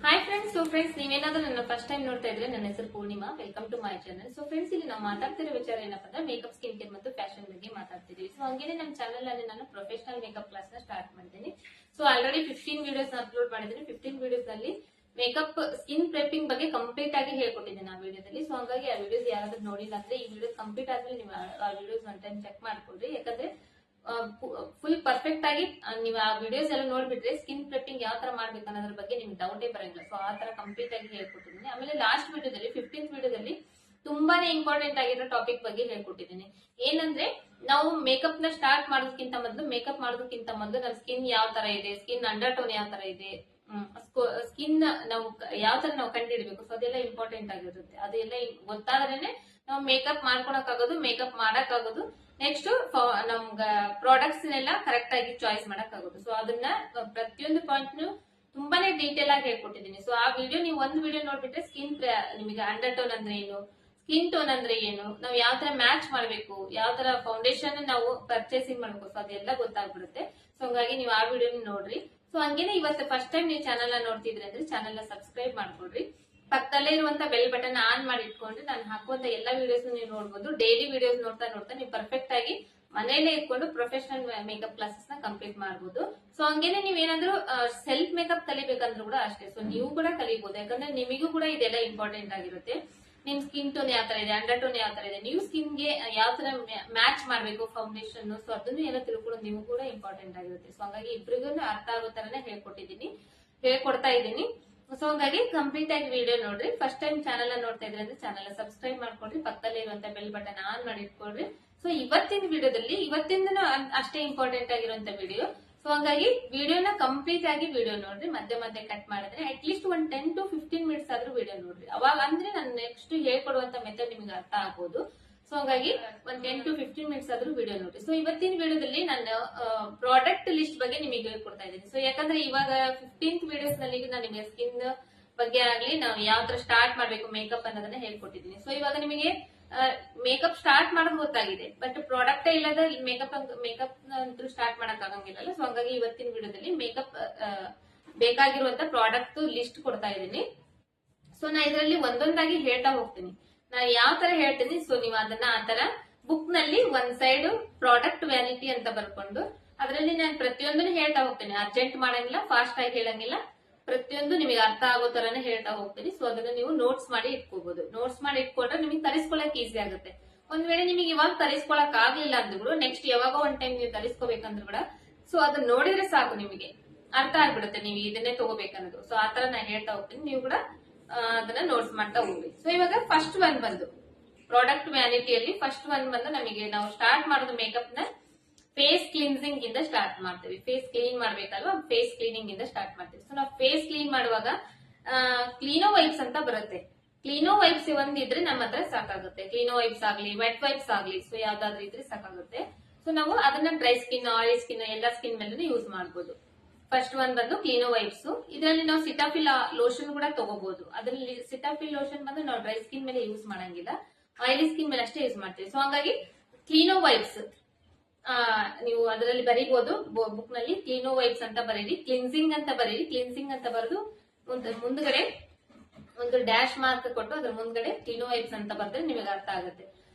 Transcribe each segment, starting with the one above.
Hi friends. Friends, ನೀವೇನಾದ್ರೂ ನನ್ನ first time ನೋಡ್ತಾ ಇದ್ರೆ ನನ್ನ ಹೆಸರು Purnima. Welcome to my channel. Friends, ಇಲ್ಲಿ ನಾವು ಮಾತಾಡ್ತಿರೋ ವಿಚಾರ ಏನಪ್ಪಾ ಅಂದ್ರೆ ಮೇಕಪ್, ಸ್ಕಿನ್ ಕೇರ್ ಮತ್ತು ಫ್ಯಾಷನ್ ಬಗ್ಗೆ ಮಾತಾಡ್ತಿದೀವಿ. ಹಂಗೇನೆ ನಮ್ಮ ಚಾನಲ್ ಅಲ್ಲಿ ನಾನು ಪ್ರೊಫೆಷನಲ್ ಮೇಕಪ್ ಕ್ಲಾಸ್ ನ ಸ್ಟಾರ್ಟ್ ಮಾಡಿದ್ದೀನಿ. ಆಲ್ರೆಡಿ 15 ವಿಡಿಯೋಸ್ ಅಪ್ಲೋಡ್ ಮಾಡಿದ್ದೀನಿ. 15 ವಿಡಿಯೋಸ್ ನಲ್ಲಿ ಮೇಕಪ್, ಸ್ಕಿನ್ ಪ್ರೆಪಿಂಗ್ ಬಗ್ಗೆ ಕಂಪ್ಲೀಟ್ ಆಗಿ ಹೇಳ್ಕೊಟ್ಟಿದ್ದೀನಿ ಆ ವಿಡಿಯೋದಲ್ಲಿ. ಹಂಗಾಗಿ ಆ ವಿಡಿಯೋಸ್ ಯಾರಾದ್ರೂ ನೋಡಿಲ್ಲ ಅಂದ್ರೆ ಈ ವಿಡಿಯೋಸ್ ಕಂಪ್ಲೀಟ್ ಆದ್ಮೇಲೆ ನೀವು ಆ ವಿಡಿಯೋಸ್ ಒನ್ ಟೈಮ್ ಚೆಕ್ ಮಾಡ್ಕೊಳ್ರಿ. ಯಾಕಂದ್ರೆ ಫುಲ್ ಪರ್ಫೆಕ್ಟ್ ಆಗಿ ನೀವು ಆ ವಿಡಿಯೋಸ್ ಎಲ್ಲ ನೋಡ್ಬಿಟ್ರೆ ಸ್ಕಿನ್ ಪ್ರೆಪಿಂಗ್ ಯಾವ ತರ ಮಾಡ್ಬೇಕು ಅನ್ನೋದ್ರ ಬಗ್ಗೆ ನಿಮ್ಗೆ ಡೌಟೇ ಬರಂಗಿಲ್ಲ. ಆ ತರ ಕಂಪ್ಲೀಟ್ ಆಗಿ ಹೇಳ್ಕೊಟ್ಟಿದ್ದೀನಿ. ಆಮೇಲೆ ಲಾಸ್ಟ್ ವಿಡಿಯೋದಲ್ಲಿ 15th ವಿಡಿಯೋದಲ್ಲಿ ತುಂಬಾನೇ ಇಂಪಾರ್ಟೆಂಟ್ ಆಗಿರೋ ಟಾಪಿಕ್ ಬಗ್ಗೆ ಹೇಳ್ಕೊಟ್ಟಿದ್ದೀನಿ. ಏನಂದ್ರೆ ನಾವು ಮೇಕಪ್ ನ ಸ್ಟಾರ್ಟ್ ಮಾಡೋದಕ್ಕಿಂತ ಮೊದಲು, ಮೇಕಪ್ ಮಾಡೋದಕ್ಕಿಂತ ಮೊದಲು ನಮ್ಮ ಸ್ಕಿನ್ ಯಾವ ತರ ಇದೆ, ಸ್ಕಿನ್ ಅಂಡರ್ ಟೋನ್ ಯಾವ ತರ ಇದೆ, ಸ್ಕಿನ್ ನಾವು ಯಾವ ತರ ನಾವು ಕಂಡಿಡ್ಬೇಕು, ಅದೆಲ್ಲ ಇಂಪಾರ್ಟೆಂಟ್ ಆಗಿರುತ್ತೆ. ಅದೆಲ್ಲ ಗೊತ್ತಾದ್ರೇನೆ ನಾವು ಮೇಕಪ್ ಮಾಡ್ಕೊಳಕ್ ಮೇಕಪ್ ಮಾಡಕ್ ಆಗೋದು. ನೆಕ್ಸ್ಟ್ ನಮ್ಗ ಪ್ರಾಡಕ್ಟ್ಸ್ ನೆಲ್ಲ ಕರೆಕ್ಟ್ ಆಗಿ ಚಾಯ್ಸ್ ಮಾಡಕ್ ಆಗೋದು. ಅದನ್ನ ಪ್ರತಿಯೊಂದು ಪಾಯಿಂಟ್ ತುಂಬಾನೇ ಡೀಟೇಲ್ ಆಗಿ ಹೇಳ್ಕೊಟ್ಟಿದ್ದೀನಿ. ಆ ವಿಡಿಯೋ ನೀವು ಒಂದು ವಿಡಿಯೋ ನೋಡ್ಬಿಟ್ರೆ ನಿಮಗೆ ಅಂಡರ್ ಟೋನ್ ಅಂದ್ರೆ ಏನು, ಸ್ಕಿನ್ ಟೋನ್ ಅಂದ್ರೆ ಏನು, ನಾವು ಯಾವ ತರ ಮ್ಯಾಚ್ ಮಾಡ್ಬೇಕು, ಯಾವ ತರ ಫೌಂಡೇಶನ್ ನಾವು ಪರ್ಚೇಸಿಂಗ್ ಮಾಡ್ಬೇಕು, ಅದೆಲ್ಲ ಗೊತ್ತಾಗ್ಬಿಡುತ್ತೆ. ಹಂಗಾಗಿ ನೀವು ಆ ವಿಡಿಯೋ ನೋಡ್ರಿ. ಹಂಗೇನೆ ಇವತ್ತು ಫಸ್ಟ್ ಟೈಮ್ ನೀವು ಚಾನಲ್ ನೋಡ್ತಿದ್ರಿ ಅಂದ್ರೆ ಚಾನಲ್ ನ ಸಬ್ಸ್ಕ್ರೈಬ್ ಮಾಡ್ಕೊಡ್ರಿ. ಪಕ್ಕದಲ್ಲೇ ಇರುವಂತ ಬೆಲ್ ಬಟನ್ ಆನ್ ಮಾಡಿ ಇಟ್ಕೊಂಡ್ರೆ ನಾನು ಹಾಕುವಂತ ಎಲ್ಲಾ ವಿಡಿಯೋಸ್ ನೀವು ನೋಡಬಹುದು. ಡೈಲಿ ವಿಡಿಯೋಸ್ ನೋಡ್ತಾ ನೀವು ಪರ್ಫೆಕ್ಟ್ ಆಗಿ ಮನೆಯಲ್ಲೇ ಇಟ್ಕೊಂಡು ಪ್ರೊಫೆಷನಲ್ ಮೇಕಪ್ ಕ್ಲಾಸಸ್ ನ ಕಂಪ್ಲೀಟ್ ಮಾಡಬಹುದು. ಹಂಗೇನೆ ನೀವೇನಾದ್ರೂ ಸೆಲ್ಫ್ ಮೇಕಪ್ ಕಲಿಬೇಕಂದ್ರೂ ಕೂಡ ಅಷ್ಟೇ. ನೀವು ಕೂಡ ಕಲಿಬಹುದು. ಯಾಕಂದ್ರೆ ನಿಮಗೂ ಕೂಡ ಇದೆಲ್ಲ ಇಂಪಾರ್ಟೆಂಟ್ ಆಗಿರುತ್ತೆ. ನಿಮ್ ಸ್ಕಿನ್ ಟೋನ್ ಯಾವ ತರ ಇದೆ, ಅಂಡರ್ ಟೋನ್ ಯಾವ ತರ ಇದೆ, ನೀವು ಸ್ಕಿನ್ ಗೆ ಯಾವ ತರ ಮ್ಯಾಚ್ ಮಾಡ್ಬೇಕು ಫೌಂಡೇಶನ್, ಅದನ್ನು ಎಲ್ಲ ತಿಳ್ಕೊಳ್ಳೋದು ನೀವು ಕೂಡ ಇಂಪಾರ್ಟೆಂಟ್ ಆಗಿರುತ್ತೆ. ಹಂಗಾಗಿ ಇಬ್ರಿಗೂ ಅರ್ಥ ಆಗೋ ತರನೇ ಹೇಳ್ಕೊಡ್ತಾ ಇದ್ದೀನಿ. ಹಂಗಾಗಿ ಕಂಪ್ಲೀಟ್ ಆಗಿ ವಿಡಿಯೋ ನೋಡ್ರಿ. ಫಸ್ಟ್ ಟೈಮ್ ಚಾನಲ್ ನೋಡ್ತಾ ಇದ್ರೆ ಅಂದ್ರೆ ಚಾನಲ್ ಸಬ್ಸ್ಕ್ರೈಬ್ ಮಾಡ್ಕೊಡ್ರಿ. ಪಕ್ಕದಲ್ಲಿ ಇರುವಂತ ಬೆಲ್ ಬಟನ್ ಆನ್ ಮಾಡಿ ಇಟ್ಕೊಳ್ರಿ. ಇವತ್ತಿನ ವಿಡಿಯೋದಲ್ಲಿ ಇವತ್ತಿಂದ ಅಷ್ಟೇ ಇಂಪಾರ್ಟೆಂಟ್ ಆಗಿರುವಂತ ವಿಡಿಯೋ. ಹಂಗಾಗಿ ವಿಡಿಯೋನ ಕಂಪ್ಲೀಟ್ ಆಗಿ ವಿಡಿಯೋ ನೋಡ್ರಿ. ಮಧ್ಯೆ ಮಧ್ಯೆ ಕಟ್ ಮಾಡಿದ್ರೆ ಅಟ್ ಲೀಸ್ಟ್ ಒಂದು 10 to 15 ಮಿನಿಟ್ಸ್ ಆದ್ರೂ ವಿಡಿಯೋ ನೋಡ್ರಿ. ಅವಾಗ ಅಂದ್ರೆ ನಾನು ನೆಕ್ಸ್ಟ್ ಹೇಳ್ಕೊಡುವಂತ ಮೆಥಡ್ ನಿಮ್ಗೆ ಅರ್ಥ ಆಗ್ಬೋದು. ಹಂಗಾಗಿ ಒಂದು 10 to 15 ಮಿನಿಟ್ಸ್ ಆದ್ರೂ ವಿಡಿಯೋ ನೋಡ್ರಿ. ಇವತ್ತಿನ ವಿಡಿಯೋದಲ್ಲಿ ನಾನು ಪ್ರಾಡಕ್ಟ್ ಲಿಸ್ಟ್ ಬಗ್ಗೆ ನಿಮಗೆ ಹೇಳ್ಕೊಡ್ತಾ ಇದ್ದೀನಿ. ಯಾಕಂದ್ರೆ ಇವಾಗ 15th ವಿಡಿಯೋಸ್ ನಲ್ಲಿ ನಾನು ನಿಮಗೆ ಸ್ಕಿನ್ ಬಗ್ಗೆ ಆಗ್ಲಿ, ನಾವು ಯಾವ ತರ ಸ್ಟಾರ್ಟ್ ಮಾಡ್ಬೇಕು ಮೇಕಪ್ ಅನ್ನೋದನ್ನ ಹೇಳ್ಕೊಟ್ಟಿದ್ದೀನಿ. ಇವಾಗ ನಿಮಗೆ ಮೇಕಪ್ ಸ್ಟಾರ್ಟ್ ಮಾಡೋದು ಗೊತ್ತಾಗಿದೆ, ಬಟ್ ಪ್ರಾಡಕ್ಟ್ ಇಲ್ಲದ ಮೇಕಪ್ ಅಂತೂ ಸ್ಟಾರ್ಟ್ ಮಾಡಕ್ ಆಗಂಗಿಲ್ಲ. ಹಂಗಾಗಿ ಇವತ್ತಿನ ವಿಡಿಯೋದಲ್ಲಿ ಮೇಕಪ್ ಬೇಕಾಗಿರುವಂತ ಪ್ರಾಡಕ್ಟ್ ಲಿಸ್ಟ್ ಕೊಡ್ತಾ ಇದ್ದೀನಿ. ನಾ ಇದರಲ್ಲಿ ಒಂದೊಂದಾಗಿ ಹೇಳ್ತಾ ಹೋಗ್ತೀನಿ. ನಾನು ಯಾವ ತರ ಹೇಳ್ತೀನಿ, ನೀವು ಅದನ್ನ ಆ ತರ ಬುಕ್ ನಲ್ಲಿ ಒಂದ್ ಸೈಡ್ ಪ್ರಾಡಕ್ಟ್ ವ್ಯಾನಿಟಿ ಅಂತ ಬರ್ಕೊಂಡು ಅದರಲ್ಲಿ ನಾನು ಪ್ರತಿಯೊಂದನ್ನು ಹೇಳ್ತಾ ಹೋಗ್ತೇನೆ. ಅರ್ಜೆಂಟ್ ಮಾಡಂಗಿಲ್ಲ, ಫಾಸ್ಟ್ ಆಗಿ ಹೇಳಂಗಿಲ್ಲ, ಪ್ರತಿಯೊಂದು ನಿಮಗೆ ಅರ್ಥ ಆಗೋ ತರಾನೇ ಹೇಳ್ತಾ ಹೋಗ್ತೀನಿ. ಅದನ್ನ ನೀವು ನೋಟ್ಸ್ ಮಾಡಿ ಇಟ್ಕೋಬಹುದು. ನೋಟ್ಸ್ ಮಾಡಿ ಇಟ್ಕೊಂಡ್ರೆ ನಿಮಗೆ ತರಿಸ್ಕೊಳಕ್ ಈಸಿ ಆಗುತ್ತೆ. ಒಂದ್ ವೇಳೆ ನಿಮಗೆ ಇವಾಗ ತರಿಸ್ಕೊಳಕ್ ಆಗ್ಲಿಲ್ಲ ಅಂದ್ರೂ ನೆಕ್ಸ್ಟ್ ಯಾವಾಗ ಒಂದ್ ಟೈಮ್ ನೀವು ತರಿಸ್ಕೋಬೇಕಂದ್ರು ಕೂಡ ಅದನ್ನ ನೋಡಿದ್ರೆ ಸಾಕು, ನಿಮಗೆ ಅರ್ಥ ಆಗ್ಬಿಡುತ್ತೆ ನೀವು ಇದನ್ನೇ ತಗೋಬೇಕನ್ನೋದು. ಆ ತರ ನಾನು ಹೇಳ್ತಾ ಹೋಗ್ತೀನಿ, ನೀವು ಕೂಡ ಅದನ್ನ ನೋಟ್ಸ್ ಮಾಡ್ತಾ ಹೋಗ್ರಿ. ಇವಾಗ ಫಸ್ಟ್ ಒನ್ ಬಂದು ಪ್ರಾಡಕ್ಟ್ ವ್ಯಾನಿಟಿಯಲ್ಲಿ ಫಸ್ಟ್ ಒನ್ ಬಂದು ನಮಗೆ ನಾವು ಸ್ಟಾರ್ಟ್ ಮಾಡೋದು ಮೇಕಪ್ ನ ಫೇಸ್ ಕ್ಲೀನ್ಸಿಂಗ್ ಇಂದ ಸ್ಟಾರ್ಟ್ ಮಾಡ್ತೀವಿ. ಫೇಸ್ ಕ್ಲೀನ್ ಮಾಡ್ಬೇಕಲ್ವಾ, ಫೇಸ್ ಕ್ಲೀನಿಂಗ್ ಇಂದ ಸ್ಟಾರ್ಟ್ ಮಾಡ್ತೀವಿ. ನಾವು ಫೇಸ್ ಕ್ಲೀನ್ ಮಾಡುವಾಗ ಕ್ಲೀನೋ ವೈಪ್ಸ್ ಅಂತ ಬರುತ್ತೆ. ಕ್ಲೀನೋ ವೈಪ್ಸ್ ಒಂದಿದ್ರೆ ನಮ್ಮ ಹತ್ರ ಸಾಕಾಗುತ್ತೆ. ಕ್ಲೀನೋ ವೈಪ್ಸ್ ಆಗ್ಲಿ, ವೆಟ್ ವೈಪ್ಸ್ ಆಗ್ಲಿ, ಯಾವ್ದಾದ್ರು ಇದ್ರೆ ಸಾಕಾಗುತ್ತೆ. ನಾವು ಅದನ್ನ ಡ್ರೈ ಸ್ಕಿನ್, ಆಯಿಲ್ ಸ್ಕಿನ್ ಎಲ್ಲಾ ಸ್ಕಿನ್ ಮೇಲೆ ಯೂಸ್ ಮಾಡಬಹುದು. ಫಸ್ಟ್ ಒನ್ ಬಂದು ಕ್ಲೀನೋ ವೈಪ್ಸ್. ಇದರಲ್ಲಿ ನಾವು ಸಿಟಾಫಿಲ್ ಲೋಷನ್ ಕೂಡ ತಗೋಬಹುದು. ಅದರಲ್ಲಿ ಸಿಟಾಫಿಲ್ ಲೋಷನ್ ಬಂದು ನಾವು ಡ್ರೈ ಸ್ಕಿನ್ ಮೇಲೆ ಯೂಸ್ ಮಾಡಂಗಿಲ್ಲ, ಆಯಿಲಿ ಸ್ಕಿನ್ ಮೇಲೆ ಅಷ್ಟೇ ಯೂಸ್ ಮಾಡ್ತೀವಿ. ಹಂಗಾಗಿ ಕ್ಲೀನೋ ವೈಪ್ಸ್ ನೀವು ಅದರಲ್ಲಿ ಬರೀಬಹುದು. ಬುಕ್ ನಲ್ಲಿ ಕ್ಲೀನೋ ವೈಪ್ಸ್ ಅಂತ ಬರೀರಿ, ಕ್ಲಿನ್ಸಿಂಗ್ ಅಂತ ಬರೀರಿ. ಕ್ಲಿನ್ಸಿಂಗ್ ಅಂತ ಬರೆದು ಮುಂದ್ಗಡೆ ಒಂದು ಡ್ಯಾಶ್ ಮಾರ್ಕ್ ಕೊಟ್ಟು ಅದ್ರ ಮುಂದ್ಗಡೆ ಕ್ಲೀನೋ ವೈಪ್ಸ್ ಅಂತ ಬರೆದ್ರೆ ನಿಮಗೆ ಅರ್ಥ ಆಗುತ್ತೆ.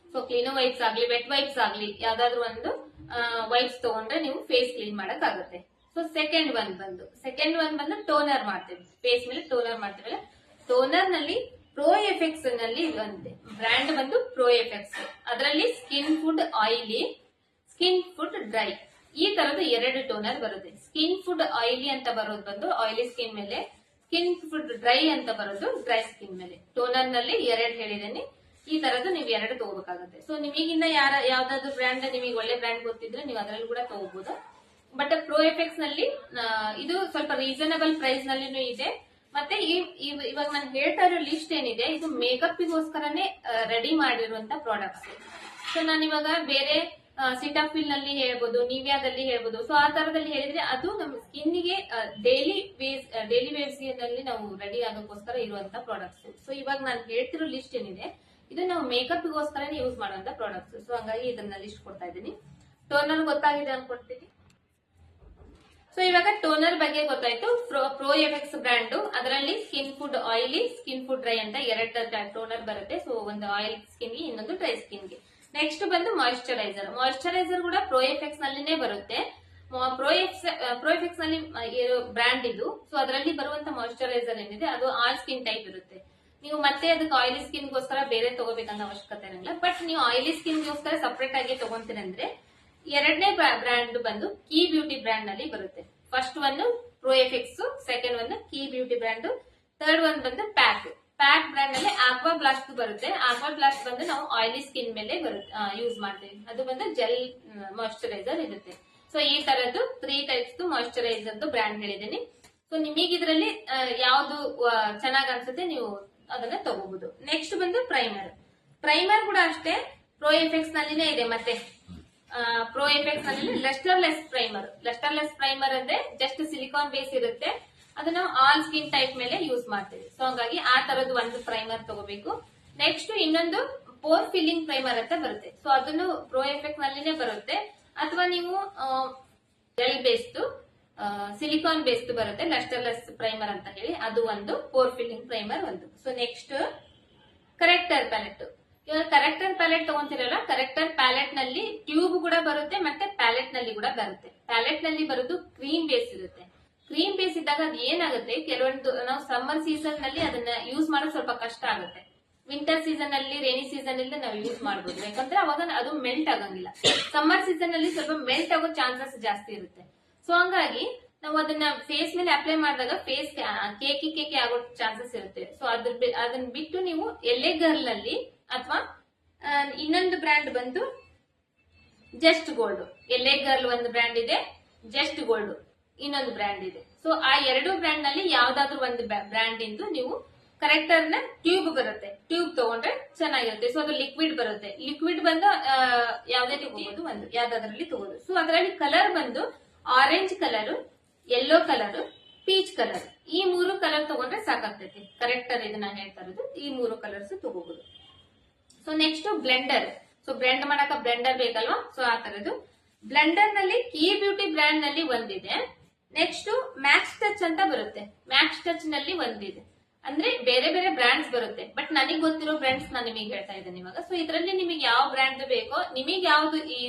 ಕ್ಲೀನೋ ವೈಪ್ಸ್ ಆಗ್ಲಿ, ವೆಟ್ ವೈಪ್ಸ್ ಆಗ್ಲಿ, ಯಾವ್ದಾದ್ರು ಒಂದು ವೈಪ್ಸ್ ತಗೊಂಡ್ರೆ ನೀವು ಫೇಸ್ ಕ್ಲೀನ್ ಮಾಡಕ್ ಆಗುತ್ತೆ. ಸೆಕೆಂಡ್ ಒನ್ ಬಂದು ಟೋನರ್ ಮಾಡ್ತೀವಿ. ಫೇಸ್ ಮೇಲೆ ಟೋನರ್ ಮಾಡ್ತೀವಲ್ಲ, ಟೋನರ್ ನಲ್ಲಿ ಪ್ರೋ ಎಫೆಕ್ಟ್ಸ್ ನಲ್ಲಿ ಒಂದು ಬ್ರ್ಯಾಂಡ್ ಬಂದು ಪ್ರೋ ಎಫೆಕ್ಟ್ಸ್. ಅದರಲ್ಲಿ skin food oily, skin food dry, ಈ ತರದ 2 ಟೋನರ್ ಬರುತ್ತೆ. ಸ್ಕಿನ್ ಫುಡ್ ಆಯಿಲಿ ಅಂತ ಬರೋದು ಬಂದು ಆಯಿಲಿ ಸ್ಕಿನ್ ಮೇಲೆ, ಸ್ಕಿನ್ ಫುಡ್ ಡ್ರೈ ಅಂತ ಬರೋದು ಡ್ರೈ ಸ್ಕಿನ್ ಮೇಲೆ. ಟೋನರ್ ನಲ್ಲಿ 2 ಹೇಳಿದ್ದೇನೆ. ಈ ತರದ್ದು ನೀವು 2 ತಗೋಬೇಕಾಗುತ್ತೆ. ನಿಮಗಿನ್ನ ಯಾವ್ದಾದ್ರು ಬ್ರ್ಯಾಂಡ್ ನಿಮಗೆ ಒಳ್ಳೆ ಬ್ರ್ಯಾಂಡ್ ಗೊತ್ತಿದ್ರೆ ನೀವು ಅದರಲ್ಲಿ ಕೂಡ ತಗೋಬಹುದು. ಬಟ್ ಪ್ರೋ ಎಫೆಕ್ಟ್ಸ್ ನಲ್ಲಿ ಇದು ಸ್ವಲ್ಪ ರೀಸನಬಲ್ ಪ್ರೈಸ್ ನಲ್ಲಿನೂ ಇದೆ. ಮತ್ತೆ ಇವಾಗ ನಾನು ಹೇಳ್ತಾ ಇರೋ ಲಿಸ್ಟ್ ಏನಿದೆ ಇದು ಮೇಕಪ್ ಗೋಸ್ಕರನೇ ರೆಡಿ ಮಾಡಿರುವಂತ ಪ್ರಾಡಕ್ಟ್ಸ್. ನಾನು ಇವಾಗ ಬೇರೆ ಸಿಟಾಫಿಲ್ ನಲ್ಲಿ ಹೇಳ್ಬೋದು, ನಿವಿಯಾದಲ್ಲಿ ಹೇಳ್ಬೋದು. ಆ ತರದಲ್ಲಿ ಹೇಳಿದ್ರೆ ಅದು ನಮ್ಮ ಸ್ಕಿನ್ ಗೆ ಡೈಲಿ ವೇವ್ಸ್ ನಲ್ಲಿ ನಾವು ರೆಡಿ ಆಗೋಕ್ಕೋಸ್ಕರ ಇರುವಂತ ಪ್ರಾಡಕ್ಟ್ಸ್. ಇವಾಗ ನಾನು ಹೇಳ್ತಿರೋ ಲಿಸ್ಟ್ ಏನಿದೆ ಇದು ನಾವು ಮೇಕಪ್ ಗೋಸ್ಕರನೇ ಯೂಸ್ ಮಾಡುವಂತ ಪ್ರಾಡಕ್ಟ್ಸ್. ಹಂಗಾಗಿ ಇದನ್ನ ಲಿಸ್ಟ್ ಕೊಡ್ತಾ ಇದ್ದೀನಿ. ಟೋನರ್ ಗೊತ್ತಾಗಿದೆ ಅನ್ಕೊಡ್ತೀನಿ. ಸೊ ಇವಾಗ ಟೋನರ್ ಬಗ್ಗೆ ಗೊತ್ತಾಯ್ತು. ಪ್ರೋ ಎಫೆಕ್ಸ್ ಬ್ರ್ಯಾಂಡ್, ಅದರಲ್ಲಿ skin food oily, skin food dry ಅಂತ ಎರಡು ಟೋನರ್ ಬರುತ್ತೆ. ಸೊ ಒಂದು ಆಯಿಲ್ ಸ್ಕಿನ್ ಗೆ, ಇನ್ನೊಂದು ಡ್ರೈ ಸ್ಕಿನ್ ಗೆ. ನೆಕ್ಸ್ಟ್ ಬಂದು ಮಾಯಿಶ್ಚರೈಸರ್ ಕೂಡ ಪ್ರೋ ಎಫೆಕ್ಸ್ ನಲ್ಲಿನೇ ಬರುತ್ತೆ. ಪ್ರೋ ಎಫೆಕ್ಸ್ ನಲ್ಲಿ ಬ್ರ್ಯಾಂಡ್ ಇದು. ಸೊ ಅದರಲ್ಲಿ ಬರುವಂತ ಮಾಯಿಶ್ಚರೈಸರ್ ಏನಿದೆ ಅದು ಆಲ್ ಸ್ಕಿನ್ ಟೈಪ್ ಇರುತ್ತೆ. ನೀವು ಮತ್ತೆ ಅದಕ್ಕೆ ಆಯಿಲಿ ಸ್ಕಿನ್ ಗೋಸ್ಕರ ಬೇರೆ ತಗೋಬೇಕಂತ ಅವಶ್ಯಕತೆ ಇರಲ್ಲ. ಬಟ್ ನೀವು ಆಯಿಲಿ ಸ್ಕಿನ್ ಗೋಸ್ಕರ ಸಪರೇಟ್ ಆಗಿ ತಗೊಂತೀರಂದ್ರೆ ಎರಡನೇ ಬ್ರ್ಯಾಂಡ್ ಬಂದು ಕೀ ಬ್ಯೂಟಿ ಬ್ರ್ಯಾಂಡ್ ನಲ್ಲಿ ಬರುತ್ತೆ. First one pro effects, second one key beauty brand, third one ಬಂದು ಪ್ಯಾಕ್ ಬ್ರ್ಯಾಂಡ್ ನಲ್ಲಿ ಆಕ್ವಾ ಬ್ಲಾಸ್ಟ್ ಬರುತ್ತೆ. ಆಕ್ವಾ ಬ್ಲಾಸ್ಟ್ ಬಂದು ನಾವು ಆಯಿಲಿ ಸ್ಕಿನ್ ಮೇಲೆ ಯೂಸ್ ಮಾಡ್ತೀವಿ. ಅದು ಬಂದು ಜೆಲ್ ಮಾಯಿಶ್ಚರೈಸರ್ ಇರುತ್ತೆ. ಸೊ ಈ ತರದ್ದು 3 ಟೈಪ್ಸ್ ಮಾಯಿಶ್ಚರೈಸರ್ ಬ್ರ್ಯಾಂಡ್ ಹೇಳಿದ್ದೀನಿ. ಸೊ ನಿಮಗೆ ಇದರಲ್ಲಿ ಯಾವ್ದು ಚೆನ್ನಾಗ್ ಅನ್ಸುತ್ತೆ ನೀವು ಅದನ್ನ ತಗೋಬಹುದು. ನೆಕ್ಸ್ಟ್ ಬಂದು ಪ್ರೈಮರ್ ಕೂಡ ಅಷ್ಟೇ ಪ್ರೋ ಎಫೆಕ್ಸ್ ನಲ್ಲಿನೇ ಇದೆ. ಮತ್ತೆ ಪ್ರೋ ಎಫೆಕ್ಸ್ ನಲ್ಲಿ ಲಸ್ಟರ್ಲೆಸ್ ಪ್ರೈಮರ್ ಅಂದ್ರೆ ಜಸ್ಟ್ ಸಿಲಿಕಾನ್ ಬೇಸ್ ಇರುತ್ತೆ. ಅದನ್ನ ಆಲ್ ಸ್ಕಿನ್ ಟೈಪ್ ಮೇಲೆ ಯೂಸ್ ಮಾಡ್ತೀವಿ. ಸೊ ಹಂಗಾಗಿ ಆ ತರದ್ದು ಒಂದು ಪ್ರೈಮರ್ ತಗೋಬೇಕು. ನೆಕ್ಸ್ಟ್ ಇನ್ನೊಂದು ಪೋರ್ ಫಿಲ್ಲಿಂಗ್ ಪ್ರೈಮರ್ ಅಂತ ಬರುತ್ತೆ. ಸೊ ಅದನ್ನು ಪ್ರೋ ಎಫೆಕ್ಟ್ ನಲ್ಲಿನೇ ಬರುತ್ತೆ. ಅಥವಾ ನೀವು ಜೆಲ್ ಬೇಸ್ಡ್ ಸಿಲಿಕಾನ್ ಬೇಸ್ಡ್ ಬರುತ್ತೆ, ಲಸ್ಟರ್ಲೆಸ್ ಪ್ರೈಮರ್ ಅಂತ ಹೇಳಿ, ಅದು ಒಂದು ಪೋರ್ ಫಿಲ್ಲಿಂಗ್ ಪ್ರೈಮರ್ ಒಂದು. So next corrector palette. ಇವಾಗ ಕರೆಕ್ಟರ್ ಪ್ಯಾಲೆಟ್ ತಗೊಂತಿರಲ್ಲ, ಕರೆಕ್ಟರ್ ಪ್ಯಾಲೆಟ್ ನಲ್ಲಿ ಟ್ಯೂಬ್ ಕೂಡ ಬರುತ್ತೆ, ಮತ್ತೆ ಪ್ಯಾಲೆಟ್ ನಲ್ಲಿ ಕೂಡ ಬರುತ್ತೆ. ಪ್ಯಾಲೆಟ್ ನಲ್ಲಿ ಬರೋದು ಕ್ರೀಮ್ ಬೇಸ್ ಇರುತ್ತೆ. ಕ್ರೀಮ್ ಬೇಸ್ ಇದ್ದಾಗ ಅದು ಏನಾಗುತ್ತೆ, ಕೆಲವೊಂದು ನಾವು ಸಮ್ಮರ್ ಸೀಸನ್ ನಲ್ಲಿ ಅದನ್ನ ಯೂಸ್ ಮಾಡೋದು ಸ್ವಲ್ಪ ಕಷ್ಟ ಆಗುತ್ತೆ. ವಿಂಟರ್ ಸೀಸನ್ ಅಲ್ಲಿ, ರೇನಿ ಸೀಸನ್ ಅಲ್ಲಿ ನಾವು ಯೂಸ್ ಮಾಡಬಹುದು. ಯಾಕಂದ್ರೆ ಅವಾಗ ಅದು ಮೆಲ್ಟ್ ಆಗಂಗಿಲ್ಲ. ಸಮ್ಮರ್ ಸೀಸನ್ ಅಲ್ಲಿ ಸ್ವಲ್ಪ ಮೆಲ್ಟ್ ಆಗೋ ಚಾನ್ಸಸ್ ಜಾಸ್ತಿ ಇರುತ್ತೆ. ಸೊ ಹಂಗಾಗಿ ನಾವು ಅದನ್ನ ಫೇಸ್ ಮೇಲೆ ಅಪ್ಲೈ ಮಾಡಿದಾಗ ಫೇಸ್ ಕೇಕಿ ಆಗೋ ಚಾನ್ಸಸ್ ಇರುತ್ತೆ. ಸೊ ಅದನ್ನ ಬಿಟ್ಟು ನೀವು ಎಲ್ಲೆ ಗರ್ಲ್ ನಲ್ಲಿ ಅಥವಾ ಇನ್ನೊಂದು ಬ್ರ್ಯಾಂಡ್ ಬಂದು ಜಸ್ಟ್ ಗೋಲ್ಡ್. ಎಲ್ಲೆ ಗರ್ಲ್ ಒಂದು ಬ್ರ್ಯಾಂಡ್ ಇದೆ, ಜಸ್ಟ್ ಗೋಲ್ಡ್ ಇನ್ನೊಂದು ಬ್ರ್ಯಾಂಡ್ ಇದೆ. ಸೊ ಆ ಎರಡು ಬ್ರ್ಯಾಂಡ್ ನಲ್ಲಿ ಯಾವ್ದಾದ್ರು ಒಂದು ಬ್ರ್ಯಾಂಡ್ ಇಂದು ನೀವು ಕರೆಕ್ಟರ್ ನ ಟ್ಯೂಬ್ ಬರುತ್ತೆ, ಟ್ಯೂಬ್ ತಗೊಂಡ್ರೆ ಚೆನ್ನಾಗಿರುತ್ತೆ. ಸೊ ಅದು ಲಿಕ್ವಿಡ್ ಬರುತ್ತೆ. ಲಿಕ್ವಿಡ್ ಬಂದು ಯಾವ್ದೇ ತಗೋಬಹುದು, ಒಂದು ಯಾವ್ದಾದ್ರಲ್ಲಿ ತಗೋಬಹುದು. ಸೊ ಅದರಲ್ಲಿ ಕಲರ್ ಬಂದು orange colour, yellow colour, peach colour, ಈ 3 ಕಲರ್ ತಗೊಂಡ್ರೆ ಸಾಕಾಗ್ತೈತಿ. ಕರೆಕ್ಟರ್ ಇದನ್ನ ಹೇಳ್ತಾ ಇರೋದು, ಈ 3 ಕಲರ್ಸ್ ತಗೋಬಹುದು. So next Blender. So blend ಮಾಡಕ ಬ್ಲೆಂಡರ್ ಬೇಕಲ್ವಾ. ಸೊ ಆ ತರದ್ದು ಬ್ಲೆಂಡರ್ ನಲ್ಲಿ ಕೀ ಬ್ಯೂಟಿ ಬ್ರ್ಯಾಂಡ್ ನಲ್ಲಿ ಒಂದಿದೆ. ನೆಕ್ಸ್ಟ್ ಮ್ಯಾಕ್ಸ್ ಟಚ್ ಅಂತ ಬರುತ್ತೆ. ಮ್ಯಾಕ್ಸ್ ಟಚ್ ನಲ್ಲಿ ಒಂದಿದೆ. ಅಂದ್ರೆ ಬೇರೆ ಬೇರೆ ಬ್ರ್ಯಾಂಡ್ಸ್ ಬರುತ್ತೆ. ಬಟ್ ನನಗೆ ಗೊತ್ತಿರೋ ಬ್ರ್ಯಾಂಡ್ಸ್ ನಾನು ನಿಮಗೆ ಹೇಳ್ತಾ ಇದ್ದೇನೆ ಇವಾಗ. ಸೊ ಇದರಲ್ಲಿ ನಿಮಗೆ ಯಾವ ಬ್ರ್ಯಾಂಡ್ ಬೇಕೋ, ನಿಮಗೆ ಯಾವ್ದು ಈ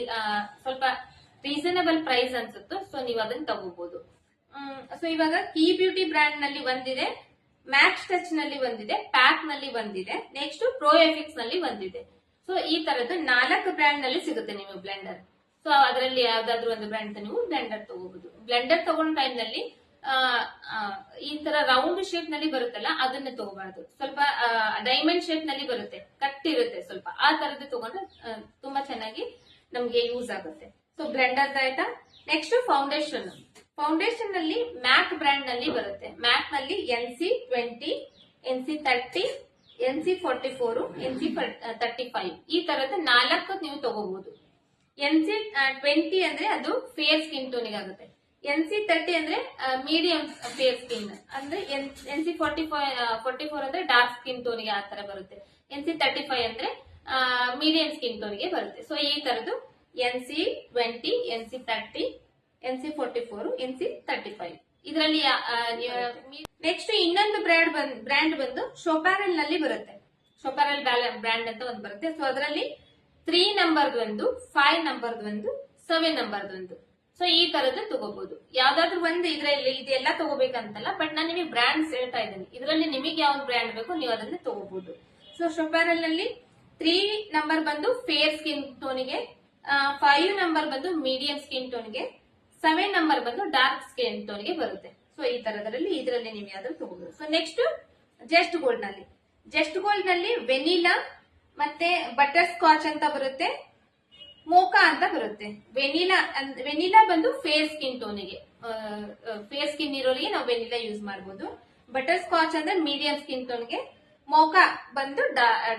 ಸ್ವಲ್ಪ ರೀಸನಬಲ್ ಪ್ರೈಸ್ ಅನ್ಸುತ್ತೋ, ಸೊ ನೀವು ಅದನ್ನ ತಗೋಬಹುದು. ಸೊ ಇವಾಗ ಕೀ ಬ್ಯೂಟಿ ಬ್ರ್ಯಾಂಡ್ ನಲ್ಲಿ ಒಂದಿದೆ, ಮ್ಯಾಕ್ಸ್ ಟಚ್ ನಲ್ಲಿ ಒಂದಿದೆ, ಪ್ಯಾಕ್ ನಲ್ಲಿ ಒಂದಿದೆ, ನೆಕ್ಸ್ಟ್ ಪ್ರೋ ಎಫೆಕ್ಸ್ ನಲ್ಲಿ ಒಂದಿದೆ. ಸೊ ಈ ತರದ್ದು 4 ಬ್ರ್ಯಾಂಡ್ ನಲ್ಲಿ ಸಿಗುತ್ತೆ ನಿಮಗೆ ಬ್ಲೆಂಡರ್. ಸೊ ಅದರಲ್ಲಿ ಯಾವ್ದಾದ್ರು ಒಂದು ಬ್ರ್ಯಾಂಡ್ ನೀವು ಬ್ಲೆಂಡರ್ ತಗೋಬಹುದು. ಬ್ಲೆಂಡರ್ ತಗೊಂಡ ಟೈಮ್ ನಲ್ಲಿ ಈ ತರ ರೌಂಡ್ ಶೇಪ್ ನಲ್ಲಿ ಬರುತ್ತಲ್ಲ, ಅದನ್ನ ತಗೋಬಾರ್ದು. ಸ್ವಲ್ಪ ಡೈಮಂಡ್ ಶೇಪ್ ನಲ್ಲಿ ಬರುತ್ತೆ, ಕಟ್ ಇರುತ್ತೆ ಸ್ವಲ್ಪ, ಆ ತರದ್ದು ತಗೊಂಡ್ರೆ ತುಂಬಾ ಚೆನ್ನಾಗಿ ನಮ್ಗೆ ಯೂಸ್ ಆಗುತ್ತೆ. ಸೊ ಬ್ಲೆಂಡರ್ ಆಯ್ತಾ. ನೆಕ್ಸ್ಟ್ ಫೌಂಡೇಶನ್ ನಲ್ಲಿ ಮ್ಯಾಕ್ ಬ್ರ್ಯಾಂಡ್ ನಲ್ಲಿ ಬರುತ್ತೆ. ಮ್ಯಾಕ್ ನಲ್ಲಿ NC20, NC30, NC44, NC35 ಈ ತರದ 4 ನೀವು ತಗೋಬಹುದು. NC20 ಅಂದ್ರೆ ಅದು ಫೇರ್ ಸ್ಕಿನ್ ಟೋನಿಗೆ ಆಗುತ್ತೆ. NC30 ಅಂದ್ರೆ ಮೀಡಿಯಂ ಫೇರ್ ಸ್ಕಿನ್, ಅಂದ್ರೆ NC44 ಅಂದ್ರೆ ಡಾರ್ಕ್ ಸ್ಕಿನ್ ಟೋನಿಗೆ ಆ ತರ ಬರುತ್ತೆ. NC35 ಅಂದ್ರೆ ಮೀಡಿಯಂ ಸ್ಕಿನ್ ಟೋನಿಗೆ ಬರುತ್ತೆ. ಸೊ ಈ ತರದ್ದು NC20, NC30, NC44, NC35 ಇದರಲ್ಲಿ. ನೆಕ್ಸ್ಟ್ ಇನ್ನೊಂದು ಬ್ರ್ಯಾಂಡ್ ಬಂದು ಶೋಪ್ಯಾರಲ್ ನಲ್ಲಿ ಬರುತ್ತೆ. ಶೋಪ್ಯಾರಲ್ ಬ್ರ್ಯಾಂಡ್ ಅಂತ ಒಂದು ಬರುತ್ತೆ. ಸೊ ಅದರಲ್ಲಿ 3 ನಂಬರ್ದು ಒಂದು, 5 ನಂಬರ್ದು ಒಂದು, 7 ನಂಬರ್ದು ಒಂದು. ಸೊ ಈ ತರದ್ದು ತಗೋಬಹುದು. ಯಾವ್ದಾದ್ರು ಒಂದು ಇದರಲ್ಲಿ ಇದೆಲ್ಲ ತಗೋಬೇಕಂತಲ್ಲ, ಬಟ್ ನಾನು ನಿಮಗೆ ಬ್ರ್ಯಾಂಡ್ಸ್ ಹೇಳ್ತಾ ಇದ್ದೀನಿ. ಇದರಲ್ಲಿ ನಿಮಗೆ ಯಾವ ಬ್ರ್ಯಾಂಡ್ ಬೇಕೋ ನೀವು ಅದನ್ನ ತಗೋಬಹುದು. ಸೊ ಶೋಪ್ಯಾರಲ್ ನಲ್ಲಿ 3 ನಂಬರ್ ಬಂದು ಫೇರ್ ಸ್ಕಿನ್ ಟೋನಿಗೆ, 5 ನಂಬರ್ ಬಂದು ಮೀಡಿಯಂ ಸ್ಕಿನ್ ಟೋನ್ಗೆ, 7 ನಂಬರ್ ಬಂದು ಡಾರ್ಕ್ ಸ್ಕಿನ್ ಟೋನ್ಗೆ ಬರುತ್ತೆ. ಸೊ ಈ ತರದಲ್ಲಿ ಇದರಲ್ಲಿ ನೀವು ಯಾವ್ದಾದ್ರು ತಗೋಬಹುದು. ಸೊ ನೆಕ್ಸ್ಟ್ ಜಸ್ಟ್ ಗೋಲ್ಡ್ ನಲ್ಲಿ ವೆನಿಲಾ ಮತ್ತೆ ಬಟರ್ ಸ್ಕಾಚ್ ಅಂತ ಬರುತ್ತೆ, ಮೋಕಾ ಅಂತ ಬರುತ್ತೆ. ವೆನಿಲಾ ಬಂದು ಫೇರ್ ಸ್ಕಿನ್ ಟೋನಿಗೆ, ಫೇರ್ ಸ್ಕಿನ್ ಇರೋರಿಗೆ ನಾವು ವೆನಿಲಾ ಯೂಸ್ ಮಾಡಬಹುದು. ಬಟರ್ ಸ್ಕಾಚ್ ಅಂದ್ರೆ ಮೀಡಿಯಂ ಸ್ಕಿನ್ ಟೋನ್ಗೆ, ಮೋಕಾ ಬಂದು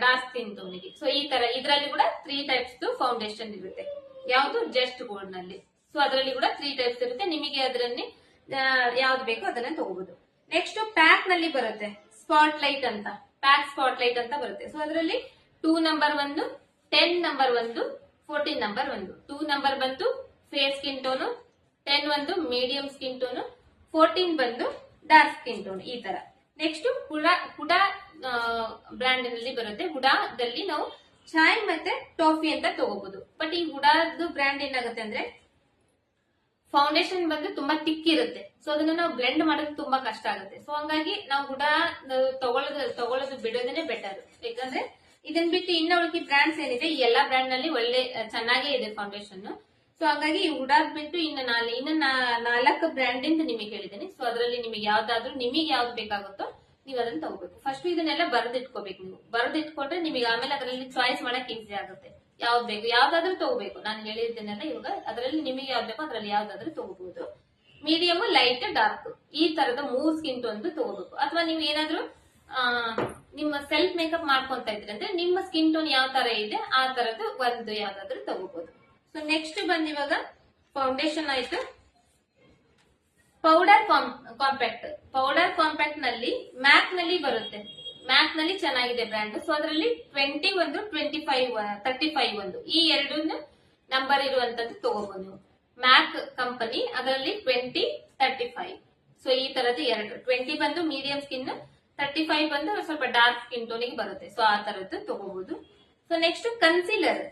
ಡಾರ್ಕ್ ಸ್ಕಿನ್ ಟೋನಿಗೆ. ಸೊ ಈ ತರ ಇದರಲ್ಲಿ ಕೂಡ 3 ಟೈಪ್ಸ್ ಫೌಂಡೇಶನ್ ಇರುತ್ತೆ. ಯಾವ್ದು ಜಸ್ಟ್ ಗೋಲ್ಡ್ ನಲ್ಲಿ. ಸೊ ಅದರಲ್ಲಿ ಕೂಡ 3 ಟೈಪ್ಸ್ ಇರುತ್ತೆ. ನಿಮಗೆ ಅದರಲ್ಲಿ ಯಾವ್ದು ಬೇಕೋ ಅದನ್ನ ತಗೋಬಹುದು. ನೆಕ್ಸ್ಟ್ ಪ್ಯಾಕ್ ನಲ್ಲಿ ಬರುತ್ತೆ ಸ್ಪಾಟ್ಲೈಟ್ ಅಂತ, ಪ್ಯಾಕ್ ಸ್ಪಾಟ್ಲೈಟ್ ಅಂತ ಬರುತ್ತೆ. ಸೊ ಅದರಲ್ಲಿ 2 ನಂಬರ್ ಒಂದು, 10 ನಂಬರ್ ಒಂದು, 14 ನಂಬರ್ ಒಂದು. 2 ನಂಬರ್ ಬಂತು ಫೇರ್ ಸ್ಕಿನ್ ಟೋನು, 10 ಒಂದು ಮೀಡಿಯಂ ಸ್ಕಿನ್ ಟೋನ್, 14 ಬಂದು ಡಾರ್ಕ್ ಸ್ಕಿನ್ ಟೋನ್. ಈ ತರ. ನೆಕ್ಸ್ಟ್ ಹುಡಾ ಬ್ರ್ಯಾಂಡ್ ನಲ್ಲಿ ಬರುತ್ತೆ. ಹುಡಾದಲ್ಲಿ ನಾವು ಚಾಯ್ ಮತ್ತೆ ಟಾಫಿ ಅಂತ ತಗೋಬಹುದು. ಬಟ್ ಈ ಹುಡಾದು ಬ್ರ್ಯಾಂಡ್ ಏನಾಗುತ್ತೆ ಅಂದ್ರೆ ಫೌಂಡೇಶನ್ ಬಂದು ತುಂಬಾ ತಿಕ್ ಇರುತ್ತೆ. ಸೊ ಅದನ್ನ ನಾವು ಬ್ಲೆಂಡ್ ಮಾಡೋದು ತುಂಬಾ ಕಷ್ಟ ಆಗುತ್ತೆ. ಸೊ ಹಂಗಾಗಿ ನಾವು ಹುಡಾ ತಗೊಳ್ಳೋದು ಬಿಡೋದೇನೆ ಬೆಟರ್. ಯಾಕಂದ್ರೆ ಇದನ್ ಬಿಟ್ಟು ಇನ್ನ ಉಳಿಕೆ ಬ್ರ್ಯಾಂಡ್ಸ್ ಏನಿದೆ ಈ ಎಲ್ಲಾ ಬ್ರ್ಯಾಂಡ್ ನಲ್ಲಿ ಒಳ್ಳೆ ಚೆನ್ನಾಗೇ ಇದೆ ಫೌಂಡೇಶನ್. ಸೊ ಹಂಗಾಗಿ ಹುಡಾದ್ ಬಿಟ್ಟು ಇನ್ನ 4 ಬ್ರ್ಯಾಂಡ್ ಇಂದ ನಿಮಗೆ ಹೇಳಿದ್ದೀನಿ. ಸೊ ಅದರಲ್ಲಿ ನಿಮಗೆ ಯಾವ್ದು ಬೇಕಾಗುತ್ತೋ ನೀವು ಅದನ್ನ ತಗೋಬೇಕು. ಫಸ್ಟ್ ಇದನ್ನೆಲ್ಲ ಬರೆದಿಟ್ಕೋಬೇಕು. ನೀವು ಬರೆದಿಟ್ಕೊಂಡ್ರೆ ನಿಮಗೆ ಆಮೇಲೆ ಅದರಲ್ಲಿ ಚಾಯ್ಸ್ ಮಾಡಕ್ ಈಸಿ ಆಗುತ್ತೆ. ಯಾವ್ದು ಬೇಕು ಯಾವ್ದಾದ್ರು ತಗೋಬೇಕು. ನಾನು ಹೇಳಿದ್ದೇನೆಲ್ಲ ಇವಾಗ ಅದರಲ್ಲಿ ನಿಮಗೆ ಯಾವ್ದು ಬೇಕೋ ಅದರಲ್ಲಿ ಯಾವ್ದಾದ್ರು ತಗೋಬಹುದು. ಮೀಡಿಯಂ, ಲೈಟ್, ಡಾರ್ಕ್ ಈ ತರದ 3 ಸ್ಕಿನ್ ಟೋನ್ ತಗೋಬೇಕು. ಅಥವಾ ನೀವು ಏನಾದ್ರು ನಿಮ್ಮ ಸೆಲ್ಫ್ ಮೇಕಪ್ ಮಾಡ್ಕೊಂತ ಇದ್ರೆ ಅಂದ್ರೆ ನಿಮ್ಮ ಸ್ಕಿನ್ ಟೋನ್ ಯಾವ ತರ ಇದೆ ಆ ತರದ್ದು ಒಂದು ಯಾವ್ದಾದ್ರು ತಗೋಬಹುದು. ಸೊ ನೆಕ್ಸ್ಟ್ ಬಂದ್ ಇವಾಗ ಫೌಂಡೇಶನ್ ಆಯ್ತು. ಪೌಡರ್ ಕಾಂಪ್ಯಾಕ್ಟ್ ನಲ್ಲಿ ಮ್ಯಾಕ್ ನಲ್ಲಿ ಬರುತ್ತೆ. ಮ್ಯಾಕ್ ನಲ್ಲಿ ಚೆನ್ನಾಗಿದೆ ಬ್ರ್ಯಾಂಡ್. ಸೊ ಅದರಲ್ಲಿ 20 ಒಂದು, 25 35 ಒಂದು ಈ ಎರಡು ನಂಬರ್ ಇರುವಂತದ್ದು ತಗೋಬಹುದು ನೀವು. ಮ್ಯಾಕ್ ಕಂಪನಿ ಅದರಲ್ಲಿ 20, 35. ಸೊ ಈ ತರದ್ದು ಎರಡು. 20 ಬಂದು ಮೀಡಿಯಂ ಸ್ಕಿನ್, 35 ಬಂದು ಸ್ವಲ್ಪ ಡಾರ್ಕ್ ಸ್ಕಿನ್ ಟೋನಿಗೆ ಬರುತ್ತೆ. ಸೊ ಆ ತರದ್ದು ತಗೋಬಹುದು. ಸೊ ನೆಕ್ಸ್ಟ್ ಕನ್ಸೀಲರ್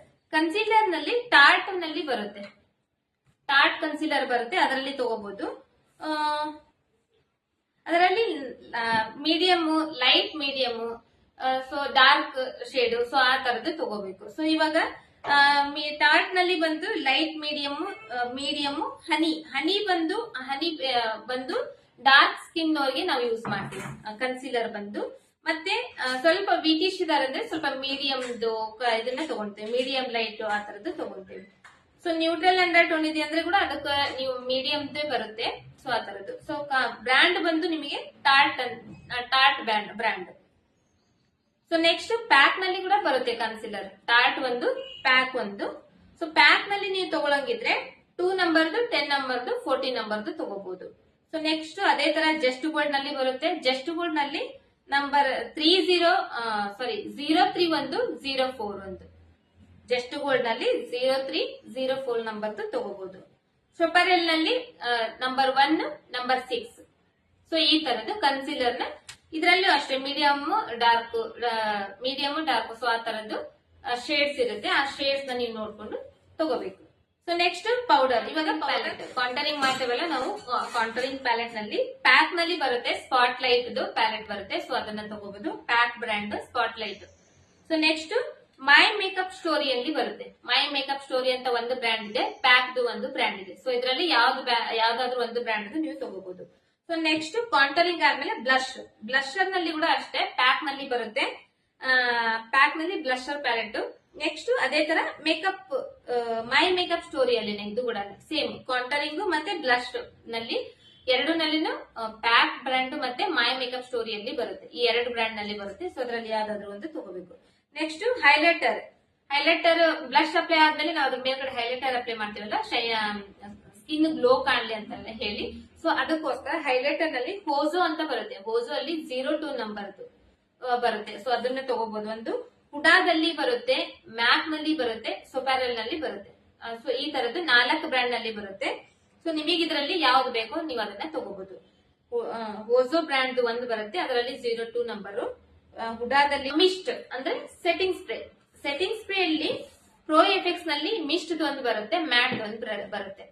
ನಲ್ಲಿ ಟಾರ್ಟ್ ನಲ್ಲಿ ಬರುತ್ತೆ. ಟಾರ್ಟ್ ಕನ್ಸೀಲರ್ ಬರುತ್ತೆ, ಅದರಲ್ಲಿ ತಗೋಬಹುದು. ಅದರಲ್ಲಿ medium, light medium, so dark shade, so ಆ ತರದ್ದು ತಗೋಬೇಕು. ಸೊ ಇವಾಗ ಟಾರ್ಟ್ ನಲ್ಲಿ ಬಂದು ಲೈಟ್ ಮೀಡಿಯಂ, ಹನಿ ಬಂದು ಡಾರ್ಕ್ ಸ್ಕಿನ್ ಅವ್ರಿಗೆ ನಾವು ಯೂಸ್ ಮಾಡ್ತೀವಿ ಕನ್ಸೀಲರ್ ಬಂದು. ಮತ್ತೆ ಸ್ವಲ್ಪ ವೀಕಿಶ್ ಇದಾರೆ ಅಂದ್ರೆ ಸ್ವಲ್ಪ ಮೀಡಿಯಂದು ಇದನ್ನ ತಗೊಂತೇವೆ, ಮೀಡಿಯಂ ಲೈಟ್ ಆ ತರದ್ದು ತಗೊಂತೇವೆ. ಸೊ ನ್ಯೂಟ್ರಲ್ ಅಂಡರ್ ಟೋನ್ ಇದೆ ಅಂದ್ರೆ ಕೂಡ ಅದಕ್ಕೆ ನೀವು ಮೀಡಿಯಂದೇ ಬರುತ್ತೆ. ಸೊ ಆ ತರದ್ದು. ಸೊ ಬ್ರ್ಯಾಂಡ್ ಬಂದು ನಿಮಗೆ tort brand. So next PAC ನಲ್ಲಿ ಕೂಡ ಬರುತ್ತೆ ಕನ್ಸಿಲರ್. ಟಾರ್ಟ್ ಒಂದು, ಪ್ಯಾಕ್ ಒಂದು. ಸೊ ಪ್ಯಾಕ್ ನಲ್ಲಿ ನೀವು ತಗೊಳಂಗಿದ್ರೆ 2 ನಂಬರ್ದು, 10 ನಂಬರ್ದು, 14 ನಂಬರ್ದು ತಗೋಬಹುದು. ಸೊ ನೆಕ್ಸ್ಟ್ ಅದೇ ತರ ಜಸ್ಟ್ ಗೋಲ್ಡ್ ನಲ್ಲಿ ಬರುತ್ತೆ. ಜಸ್ಟ್ ಗೋಲ್ಡ್ ನಲ್ಲಿ ನಂಬರ್ 03 ಒಂದು, 04 ಒಂದು. ಜಸ್ಟ್ ಗೋಲ್ಡ್ ನಲ್ಲಿ 03, 04 ನಂಬರ್ದು ತಗೋಬಹುದು. ಸೊಪರೆಲ್ ನಲ್ಲಿ ನಂಬರ್ 1, ನಂಬರ್ 6. ಸೊ ಈ ತರದ್ದು ಕನ್ಸಿಲರ್ ನ ಇದರಲ್ಲೂ ಅಷ್ಟೇ ಮೀಡಿಯಂ ಡಾರ್ಕ್. ಸೊ ಆ ತರದ್ದು ಶೇಡ್ಸ್ ಇರುತ್ತೆ. ಆ ಶೇಡ್ಸ್ ನ ನೀವು ನೋಡ್ಕೊಂಡು ತಗೋಬೇಕು. So next powder. ಇವಾಗ ಪ್ಯಾಲೆಟ್ ಕಾಂಟರಿಂಗ್ ಮಾಡ್ತೇವಲ್ಲ ನಾವು, ಕಾಂಟರಿಂಗ್ ಪ್ಯಾಲೆಟ್ ನಲ್ಲಿ ಪ್ಯಾಕ್ ನಲ್ಲಿ ಬರುತ್ತೆ ಸ್ಪಾಟ್ ಲೈಟ್ ಪ್ಯಾಲೆಟ್ ಬರುತ್ತೆ. ಸೊ ಅದನ್ನ ತಗೋಬಹುದು. Pack brand spot light. So next ಮೈ ಮೇಕಪ್ ಸ್ಟೋರಿ ಅಲ್ಲಿ ಬರುತ್ತೆ. ಮೈ ಮೇಕಪ್ ಸ್ಟೋರಿ ಅಂತ ಒಂದು ಬ್ರ್ಯಾಂಡ್ ಇದೆ, ಪ್ಯಾಕ್ ಒಂದು ಬ್ರ್ಯಾಂಡ್ ಇದೆ. ಸೊ ಇದರಲ್ಲಿ ಯಾವ್ದಾದ್ರು ಒಂದು ಬ್ರ್ಯಾಂಡ್ ನೀವು ತಗೋಬಹುದು. ಸೊ ನೆಕ್ಸ್ಟ್ ಕಾಂಟರಿಂಗ್ ಆದ್ಮೇಲೆ ಬ್ಲಷರ್ ನಲ್ಲಿ ಕೂಡ ಅಷ್ಟೇ ಪ್ಯಾಕ್ ನಲ್ಲಿ ಬರುತ್ತೆ. ಪ್ಯಾಕ್ ನಲ್ಲಿ ಬ್ಲಷರ್ ಪ್ಯಾಲೆಟ್. ನೆಕ್ಸ್ಟ್ ಅದೇ ತರ ಮೇಕಪ್ ಮೈ ಮೇಕಪ್ ಸ್ಟೋರಿ ಅಲ್ಲಿ ಇದು ಕೂಡ ಸೇಮ್ ಕಾಂಟರಿಂಗ್ ಮತ್ತೆ ಬ್ಲಷ್ ನಲ್ಲಿ ಎರಡು ನಲ್ಲಿನೂ ಪ್ಯಾಕ್ ಬ್ರ್ಯಾಂಡ್ ಮತ್ತೆ ಮೈ ಮೇಕಪ್ ಸ್ಟೋರಿಯಲ್ಲಿ ಬರುತ್ತೆ. ಈ ಎರಡು ಬ್ರ್ಯಾಂಡ್ ನಲ್ಲಿ ಬರುತ್ತೆ. ಸೊ ಅದರಲ್ಲಿ ಯಾವ್ದಾದ್ರು ಒಂದು ತಗೋಬೇಕು. ನೆಕ್ಸ್ಟ್ ಹೈಲೈಟರ್ ಬ್ಲಷ್ ಅಪ್ಲೈ ಆದ್ಮೇಲೆ ನಾವು ಅದ್ರ ಮೇಲ್ಗಡೆ ಹೈಲೈಟರ್ ಅಪ್ಲೈ ಮಾಡ್ತೀವಲ್ಲ ಸ್ಕಿನ್ ಗ್ಲೋ ಕಾಣ್ಲಿ ಅಂತ ಹೇಳಿ. ಸೊ ಅದಕ್ಕೋಸ್ಕರ ಹೈಲೈಟರ್ ನಲ್ಲಿ ಹೋಜೋ ಅಂತ ಬರುತ್ತೆ. ಹೋಜೋ ಅಲ್ಲಿ 02 ನಂಬರ್ದು ಬರುತ್ತೆ. ಸೊ ಅದನ್ನ ತಗೋಬಹುದು. ಒಂದು ಹುಡಾದಲ್ಲಿ ಬರುತ್ತೆ, ಮ್ಯಾಕ್ ನಲ್ಲಿ ಬರುತ್ತೆ, ಸೊಪ್ಯಾರಲ್ ನಲ್ಲಿ ಬರುತ್ತೆ. ಸೊ ಈ ತರದ್ದು 4 ಬ್ರ್ಯಾಂಡ್ ನಲ್ಲಿ ಬರುತ್ತೆ. ಸೊ ನಿಮಗೆ ಇದರಲ್ಲಿ ಯಾವ್ದು ಬೇಕೋ ನೀವು ಅದನ್ನ ತಗೋಬಹುದು. ಹೋಜೋ ಬ್ರ್ಯಾಂಡ್ ಒಂದು ಬರುತ್ತೆ, ಅದರಲ್ಲಿ 02 ನಂಬರ್. ಹುಡಾದಲ್ಲಿ ಮಿಸ್ಟ್ ಅಂದ್ರೆ ಸೆಟ್ಟಿಂಗ್ ಸ್ಪ್ರೇ ಅಲ್ಲಿ ಪ್ರೋ ಎಫೆಕ್ಟ್ಸ್ ನಲ್ಲಿ ಮಿಸ್ಟ್ ಒಂದು ಬರುತ್ತೆ, ಮ್ಯಾಟ್ ಒಂದು ಬರುತ್ತೆ.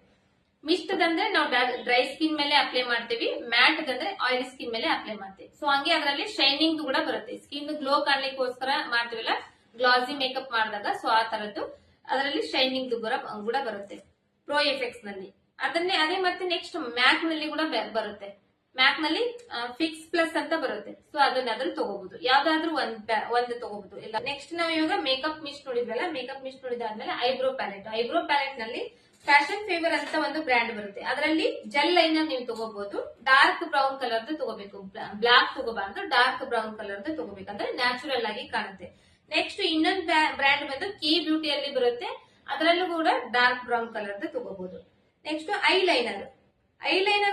ಮಿಸ್ಟ್ ಅಂದ್ರೆ ನಾವು ಡ್ರೈ ಸ್ಕಿನ್ ಮೇಲೆ ಅಪ್ಲೈ ಮಾಡ್ತೀವಿ, ಮ್ಯಾಟ್ ಅಂದ್ರೆ ಆಯಿಲ್ ಸ್ಕಿನ್ ಮೇಲೆ ಅಪ್ಲೈ ಮಾಡ್ತೀವಿ. ಸೊ ಹಂಗೆ ಅದರಲ್ಲಿ ಶೈನಿಂಗ್ ಕೂಡ ಬರುತ್ತೆ. ಸ್ಕಿನ್ ಗ್ಲೋ ಕಾಣ್ಲಿಕ್ಕೋಸ್ಕರ ಮಾಡ್ತೀವಲ್ಲ ಗ್ಲಾಸಿ ಮೇಕಪ್ ಮಾಡಿದಾಗ, ಸೊ ಆ ತರದ್ದು ಅದರಲ್ಲಿ ಶೈನಿಂಗ್ ಕೂಡ ಬರುತ್ತೆ ಪ್ರೋ ಎಫೆಕ್ಟ್ಸ್ ನಲ್ಲಿ. ಅದೇ ಮತ್ತೆ ನೆಕ್ಸ್ಟ್ ಮ್ಯಾಕ್ ನಲ್ಲಿ ಕೂಡ ಬರುತ್ತೆ. ಮ್ಯಾಕ್ ನಲ್ಲಿ ಫಿಕ್ಸ್ ಪ್ಲಸ್ ಅಂತ ಬರುತ್ತೆ. ಸೊ ಅದನ್ನಾದ್ರೂ ತಗೋಬಹುದು. ಯಾವ್ದಾದ್ರು ಒಂದು ತಗೋಬಹುದು. ಇಲ್ಲ ನೆಕ್ಸ್ಟ್ ನಾವು ಇವಾಗ ಮೇಕಪ್ ಮಿಸ್ಟ್ ನೋಡಿದ್ವಲ್ಲ, ಮೇಕಪ್ ಮಿಸ್ಟ್ ನೋಡಿದಾದ್ಮೇಲೆ ಐಬ್ರೋ ಪ್ಯಾಲೆಟ್ ನಲ್ಲಿ ಫ್ಯಾಷನ್ ಫೇವರ್ ಅಂತ ಒಂದು ಬ್ರ್ಯಾಂಡ್ ಬರುತ್ತೆ. ಅದರಲ್ಲಿ ಜೆಲ್ ಲೈನರ್ ನೀವು ತಗೋಬಹುದು. ಡಾರ್ಕ್ ಬ್ರೌನ್ ಕಲರ್ ತಗೋಬೇಕು, ಬ್ಲಾಕ್ ತಗೋಬಾರ್ದು, ಡಾರ್ಕ್ ಬ್ರೌನ್ ಕಲರ್ ತಗೋಬೇಕಂದ್ರೆ ನ್ಯಾಚುರಲ್ ಆಗಿ ಕಾಣುತ್ತೆ. ನೆಕ್ಸ್ಟ್ ಇನ್ನೊಂದು ಬ್ರ್ಯಾಂಡ್ ಬಂದು ಕೀ ಬ್ಯೂಟಿಯಲ್ಲಿ ಬರುತ್ತೆ. ಅದರಲ್ಲೂ ಕೂಡ ಡಾರ್ಕ್ ಬ್ರೌನ್ ಕಲರ್ ತಗೋಬಹುದು. ನೆಕ್ಸ್ಟ್ ಐಲೈನರ್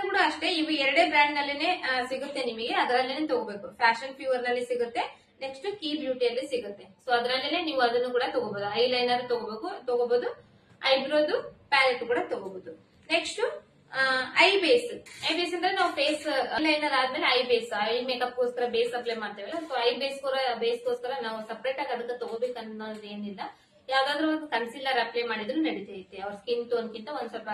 ಕೂಡ ಅಷ್ಟೇ. ಇವು ಎರಡೇ ಬ್ರ್ಯಾಂಡ್ ನಲ್ಲಿನೇ ಸಿಗುತ್ತೆ ನಿಮಗೆ, ಅದರಲ್ಲೇನೆ ತಗೋಬೇಕು. ಫ್ಯಾಷನ್ ಫೀವರ್ ನಲ್ಲಿ ಸಿಗುತ್ತೆ, ನೆಕ್ಸ್ಟ್ ಕೀ ಬ್ಯೂಟಿಯಲ್ಲಿ ಸಿಗುತ್ತೆ. ಸೊ ಅದರಲ್ಲೇನೆ ನೀವು ಅದನ್ನು ಕೂಡ ತಗೋಬಹುದು. ಐಲೈನರ್ ತಗೋಬಹುದು, ಐಬ್ರೋದು ಪ್ಯಾಲೆಟ್ ಕೂಡ ತಗೋಬಹುದು. ನೆಕ್ಸ್ಟ್ ಐ ಬೇಸ್ ಅಂದ್ರೆ ನಾವು ಫೇಸ್ ಲೈನರ್ ಆದ್ಮೇಲೆ ಐ ಮೇಕಪ್ ಗೋಸ್ಕರ ಬೇಸ್ ಅಪ್ಲೈ ಮಾಡ್ತೇವಲ್ಲ, ಸೊ ಐ ಬೇಸ್ಗೋಸ್ಕರ ನಾವು ಸಪರೇಟ್ ಆಗಿ ಅದಕ್ಕೆ ತಗೋಬೇಕನ್ನೋದು ಏನಿಲ್ಲ. ಯಾವ್ದಾದ್ರು ಒಂದು ಕನ್ಸಿಲರ್ ಅಪ್ಲೈ ಮಾಡಿದ್ರು ನಡೀತೈತಿ. ಅವ್ರ ಸ್ಕಿನ್ ಟೋನ್ ಗಿಂತ ಒಂದ್ ಸ್ವಲ್ಪ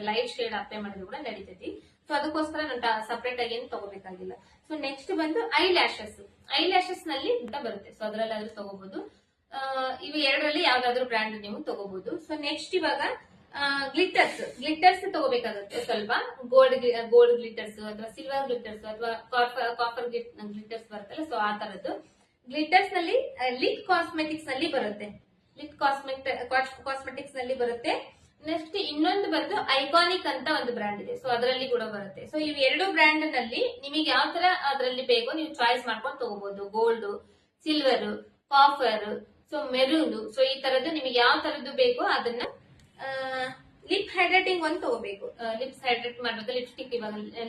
ಲೈಟ್ ಶೇಡ್ ಅಪ್ಲೈ ಮಾಡಿದ್ರು ಕೂಡ ನಡೀತೈತಿ. ಸೊ ಅದಕ್ಕೋಸ್ಕರ ನಾನು ಸಪರೇಟ್ ಆಗಿ ಏನು ತಗೋಬೇಕಾಗಿಲ್ಲ. ಸೊ ನೆಕ್ಸ್ಟ್ ಬಂದು ಐ ಲ್ಯಾಶಸ್ ನಲ್ಲಿ ಬರುತ್ತೆ. ಸೊ ಅದ್ರಲ್ಲಾದ್ರೂ ತಗೋಬಹುದು. ಇವು ಎರಡರಲ್ಲಿ ಯಾವ್ದಾದ್ರು ಬ್ರ್ಯಾಂಡ್ ನೀವು ತಗೋಬಹುದು. ಸೊ ನೆಕ್ಸ್ಟ್ ಇವಾಗ ಗ್ಲಿಟರ್ಸ್ ತಗೋಬೇಕಾಗುತ್ತೆ. ಸ್ವಲ್ಪ ಗೋಲ್ಡ್ ಗ್ಲಿಟರ್ಸ್ ಅಥವಾ ಸಿಲ್ವರ್ ಗ್ಲಿಟರ್ಸ್ ಅಥವಾ ಕಾಪರ್ ಗ್ಲಿಟರ್ಸ್ ಬರುತ್ತಲ್ಲ, ಸೊ ಆ ತರದ್ದು ಗ್ಲಿಟರ್ಸ್ ನಲ್ಲಿ ಲಿಟ್ ಕಾಸ್ಮೆಟಿಕ್ಸ್ ನಲ್ಲಿ ಬರುತ್ತೆ. ಕಾಸ್ಮೆಟಿಕ್ಸ್ ನಲ್ಲಿ ಬರುತ್ತೆ. ನೆಕ್ಸ್ಟ್ ಇನ್ನೊಂದು ಬಂದು ಐಕಾನಿಕ್ ಅಂತ ಒಂದು ಬ್ರ್ಯಾಂಡ್ ಇದೆ. ಸೊ ಅದರಲ್ಲಿ ಕೂಡ ಬರುತ್ತೆ. ಸೊ ಇವ್ ಎರಡು ಬ್ರ್ಯಾಂಡ್ ನಲ್ಲಿ ನಿಮಗೆ ಯಾವ ತರ ಅದರಲ್ಲಿ ಬೇಕೋ ನೀವು ಚಾಯ್ಸ್ ಮಾಡ್ಕೊಂಡು ತಗೋಬಹುದು. Gold, silver, copper, so maroon, so ಈ ತರದ್ದು ನಿಮಗೆ ಯಾವ ತರದ್ದು ಬೇಕೋ ಅದನ್ನ. ಲಿಪ್ ಹೈಡ್ರೇಟಿಂಗ್ ಒಂದು ತಗೋಬೇಕು. ಲಿಪ್ಸ್ ಹೈಡ್ರೇಟ್ ಮಾಡ್ಬೇಕು.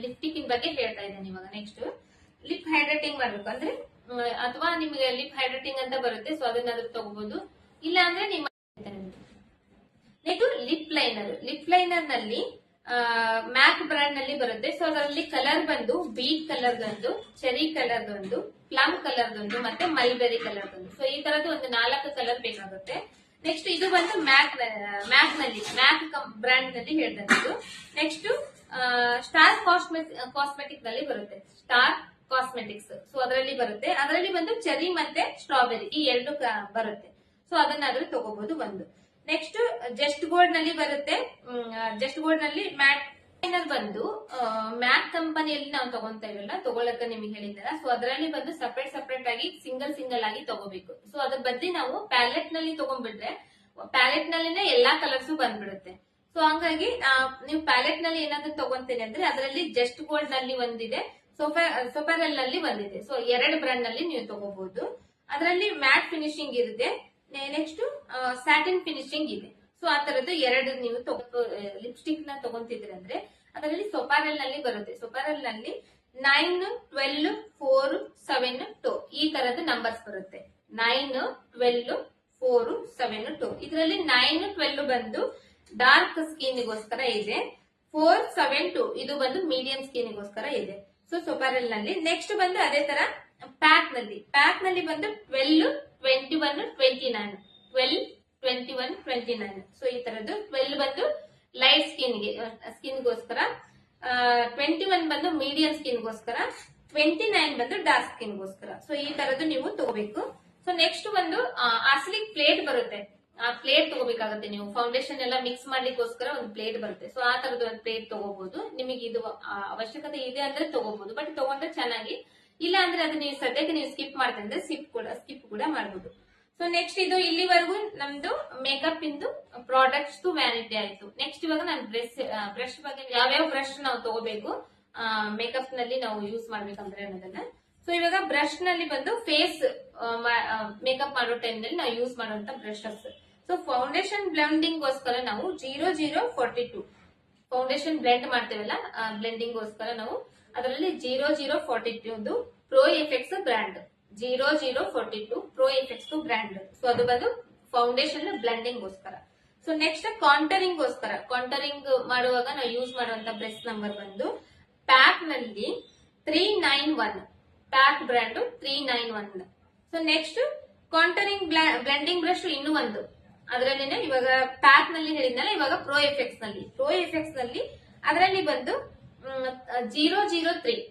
ಲಿಪ್ಸ್ಟಿಕ್ ಬಗ್ಗೆ ಹೇಳ್ತಾ ಇದ್ದೇನೆ ಇವಾಗ. ನೆಕ್ಸ್ಟ್ ಲಿಪ್ ಹೈಡ್ರೇಟಿಂಗ್ ಮಾಡ್ಬೇಕು ಅಂದ್ರೆ ಅಥವಾ ನಿಮಗೆ ಲಿಪ್ ಹೈಡ್ರೇಟಿಂಗ್ ಅಂತ ಬರುತ್ತೆ. ಸೊ ಅದನ್ನಾದ್ರೂ ತಗೋಬಹುದು. ಇಲ್ಲ ಅಂದ್ರೆ ನಿಮ್ಮ ಲಿಪ್ ಲೈನರ್ ನಲ್ಲಿ ಮ್ಯಾಕ್ ಬ್ರ್ಯಾಂಡ್ ನಲ್ಲಿ ಬರುತ್ತೆ. ಸೊ ಅದರಲ್ಲಿ ಕಲರ್ ಬಂದು ಬೀಟ್ ಕಲರ್ ಒಂದು, ಚೆರಿ ಕಲರ್ ಒಂದು, ಪ್ಲಮ್ ಕಲರ್ ಒಂದು, ಮತ್ತೆ ಮಲ್ಬೆರಿ ಕಲರ್ ಒಂದು. ಸೊ ಈ ತರದ್ದು ಒಂದು 4 ಕಲರ್ ಬೇಕಾಗುತ್ತೆ. ನೆಕ್ಸ್ಟ್ ಇದು ಬಂದು ಮ್ಯಾಕ್ ಬ್ರ್ಯಾಂಡ್ ನಲ್ಲಿ ಹೇಳ್ತದ್ದು. ನೆಕ್ಸ್ಟ್ ಸ್ಟಾರ್ ಕಾಸ್ಮೆಟಿಕ್ ನಲ್ಲಿ ಬರುತ್ತೆ. ಸ್ಟಾರ್ ಕಾಸ್ಮೆಟಿಕ್ಸ್, ಸೊ ಅದರಲ್ಲಿ ಬರುತ್ತೆ. ಅದರಲ್ಲಿ ಬಂದು ಚೆರಿ ಮತ್ತೆ ಸ್ಟ್ರಾಬೆರಿ ಈ ಎರಡು ಬರುತ್ತೆ. ಸೊ ಅದನ್ನಾದ್ರೂ ತಗೋಬಹುದು ಒಂದು. ನೆಕ್ಸ್ಟ್ ಜಸ್ಟ್ ಗೋಲ್ಡ್ ನಲ್ಲಿ ಬರುತ್ತೆ. ಜಸ್ಟ್ ಗೋಲ್ಡ್ ನಲ್ಲಿ ಮ್ಯಾಟ್ ಲೈನರ್ ಬಂದು ಮ್ಯಾಕ್ ಕಂಪನಿಯಲ್ಲಿ ನಾವು ತಗೊಂತಾ ಇರಲ್ಲ, ತಗೊಳಕ ನಿಮಗೆ ಹೇಳಿದಾರ. ಸೊ ಅದರಲ್ಲಿ ಬಂದು ಸಪರೇಟ್ ಆಗಿ ಸಿಂಗಲ್ ಆಗಿ ತಗೋಬೇಕು. ಸೊ ಅದ್ರ ಬದ್ಲಿ ನಾವು ಪ್ಯಾಲೆಟ್ ನಲ್ಲಿ ತಗೊಂಡ್ಬಿಟ್ರೆ ಪ್ಯಾಲೆಟ್ ನಲ್ಲಿನೇ ಎಲ್ಲಾ ಕಲರ್ಸ್ ಬಂದ್ಬಿಡುತ್ತೆ. ಸೊ ಹಂಗಾಗಿ ನೀವು ಪ್ಯಾಲೆಟ್ ನಲ್ಲಿ ಏನಾದ್ರು ತಗೊಂತೀನಿ ಅಂದ್ರೆ ಅದರಲ್ಲಿ ಜಸ್ಟ್ ಗೋಲ್ಡ್ ನಲ್ಲಿ ಒಂದಿದೆ, ಸೊಫಾರೆಲ್ ನಲ್ಲಿ ಒಂದಿದೆ. ಸೊ 2 ಬ್ರ್ಯಾಂಡ್ ನಲ್ಲಿ ನೀವು ತಗೋಬಹುದು. ಅದರಲ್ಲಿ ಮ್ಯಾಟ್ ಫಿನಿಶಿಂಗ್ ಇರುತ್ತೆ. ನೆಕ್ಸ್ಟ್ ಸ್ಯಾಟಿನ್ ಫಿನಿಶಿಂಗ್ ಇದೆ. ಸೊ ಆ ತರದ್ದು 2 ನೀವು ಲಿಪ್ಸ್ಟಿಕ್ ನ ತಗೊಂತಿದ್ರಿ ಅಂದ್ರೆ ಅದರಲ್ಲಿ ಸೊಫಾರೆಲ್ ನಲ್ಲಿ ಬರುತ್ತೆ. ಸೊಫಾರೆಲ್ ನಲ್ಲಿ 9, 12, 4, 7, 2 ಈ ತರದ್ದು ನಂಬರ್ಸ್ ಬರುತ್ತೆ. 9, 12, 4, 7, 2. ಇದರಲ್ಲಿ 9, 12 ಬಂದು ಡಾರ್ಕ್ ಸ್ಕಿನ್ ಗೋಸ್ಕರ ಇದೆ. 4, 7, 2 ಇದು ಬಂದು ಮೀಡಿಯಂ ಸ್ಕಿನ್ ಗೋಸ್ಕರ ಇದೆ. ಸೊ ಸೊಫಾರೆಲ್ ನಲ್ಲಿ. ನೆಕ್ಸ್ಟ್ ಬಂದು ಅದೇ ತರ ಪ್ಯಾಕ್ ನಲ್ಲಿ ಬಂದು 12, 21, 29, 12, 21, 29. ಸೊ ಈ ತರದ್ದು 12 ಬಂದು ಲೈಟ್ ಸ್ಕಿನ್ ಗೋಸ್ಕರ, 21 ಬಂದು ಮೀಡಿಯಂ ಸ್ಕಿನ್ ಗೋಸ್ಕರ, 29 ಬಂದು ಡಾರ್ಕ್ ಸ್ಕಿನ್ ಗೋಸ್ಕರ. ಸೊ ಈ ತರದ್ದು ನೀವು ತಗೋಬೇಕು. ಸೊ ನೆಕ್ಸ್ಟ್ ಒಂದು ಆರ್ಸೆನಿಕ್ ಪ್ಲೇಟ್ ಬರುತ್ತೆ. ಆ ಪ್ಲೇಟ್ ತಗೋಬೇಕಾಗುತ್ತೆ. ನೀವು ಫೌಂಡೇಶನ್ ಎಲ್ಲ ಮಿಕ್ಸ್ ಮಾಡ್ಲಿಕ್ಕೋಸ್ಕರ ಒಂದು ಪ್ಲೇಟ್ ಬರುತ್ತೆ. ಸೊ ಆ ತರದ್ದು ಒಂದು ಪ್ಲೇಟ್ ತಗೋಬಹುದು. ನಿಮಗೆ ಇದು ಅವಶ್ಯಕತೆ ಇದೆ ಅಂದ್ರೆ ತಗೋಬಹುದು. ಬಟ್ ತಗೊಂಡ್ರೆ ಚೆನ್ನಾಗಿ, ಇಲ್ಲ ಅಂದ್ರೆ ಅದು ನೀವು ಸದ್ಯಕ್ಕೆ ನೀವು ಸ್ಕಿಪ್ ಮಾಡ್ತಂದ್ರೆ ಸ್ಕಿಪ್ ಕೂಡ ಮಾಡಬಹುದು. ಸೊ ನೆಕ್ಸ್ಟ್ ಇದು ಇಲ್ಲಿವರೆಗೂ ನಮ್ದು ಮೇಕಪ್ ಇಂದು ಪ್ರಾಡಕ್ಟ್ಸ್ ವ್ಯಾನಿಟಿ ಆಯ್ತು. ನೆಕ್ಸ್ಟ್ ಇವಾಗ ನಾನು ಬ್ರಷ್ ಬಗ್ಗೆ ಯಾವ್ಯಾವ ಬ್ರಷ್ ನಾವು ತಗೋಬೇಕು ಮೇಕಪ್ ನಲ್ಲಿ ನಾವು ಯೂಸ್ ಮಾಡ್ಬೇಕಂದ್ರೆ ಅನ್ನೋದನ್ನ. ಸೊ ಇವಾಗ ಬ್ರಷ್ ನಲ್ಲಿ ಬಂದು ಫೇಸ್ ಮೇಕಪ್ ಮಾಡೋ ಟೈಮ್ ನಲ್ಲಿ ನಾವು ಯೂಸ್ ಮಾಡುವಂತ ಬ್ರಷಸ್. ಸೊ ಫೌಂಡೇಶನ್ ಬ್ಲೆಂಡಿಂಗ್ ಗೋಸ್ಕರ ನಾವು 0042 ಫೌಂಡೇಶನ್ ಬ್ಲೆಂಡ್ ಮಾಡ್ತೇವಲ್ಲ, ಬ್ಲೆಂಡಿಂಗ್ ಗೋಸ್ಕರ ನಾವು ಅದರಲ್ಲಿ 0042 pro effects brand, 0042 pro effects brand. So ಅದು ಬಂದು ಫೌಂಡೇಶನ್ ಬ್ಲೆಂಡಿಂಗ್ ಗೋಸ್ಕರ. ಸೊ ನೆಕ್ಸ್ಟ್ ಕಾಂಟರಿಂಗ್ ಗೋಸ್ಕರ, ಕಾಂಟರಿಂಗ್ ಮಾಡುವಾಗ ನಾವು ಯೂಸ್ ಮಾಡುವಂತ ಬ್ರಷ್ ನಂಬರ್ ಬಂದು ಪ್ಯಾಕ್ ನಲ್ಲಿ 391, PAC brand 391. So next contouring blending brush ಇನ್ನೂ ಒಂದು ಅದರಲ್ಲಿ ಇವಾಗ ಪ್ಯಾಕ್ ನಲ್ಲಿ ಹೇಳಿದ್ನಲ್ಲ, ಇವಾಗ ಪ್ರೋ ಎಫೆಕ್ಟ್ಸ್ ನಲ್ಲಿ ಅದರಲ್ಲಿ ಬಂದು 003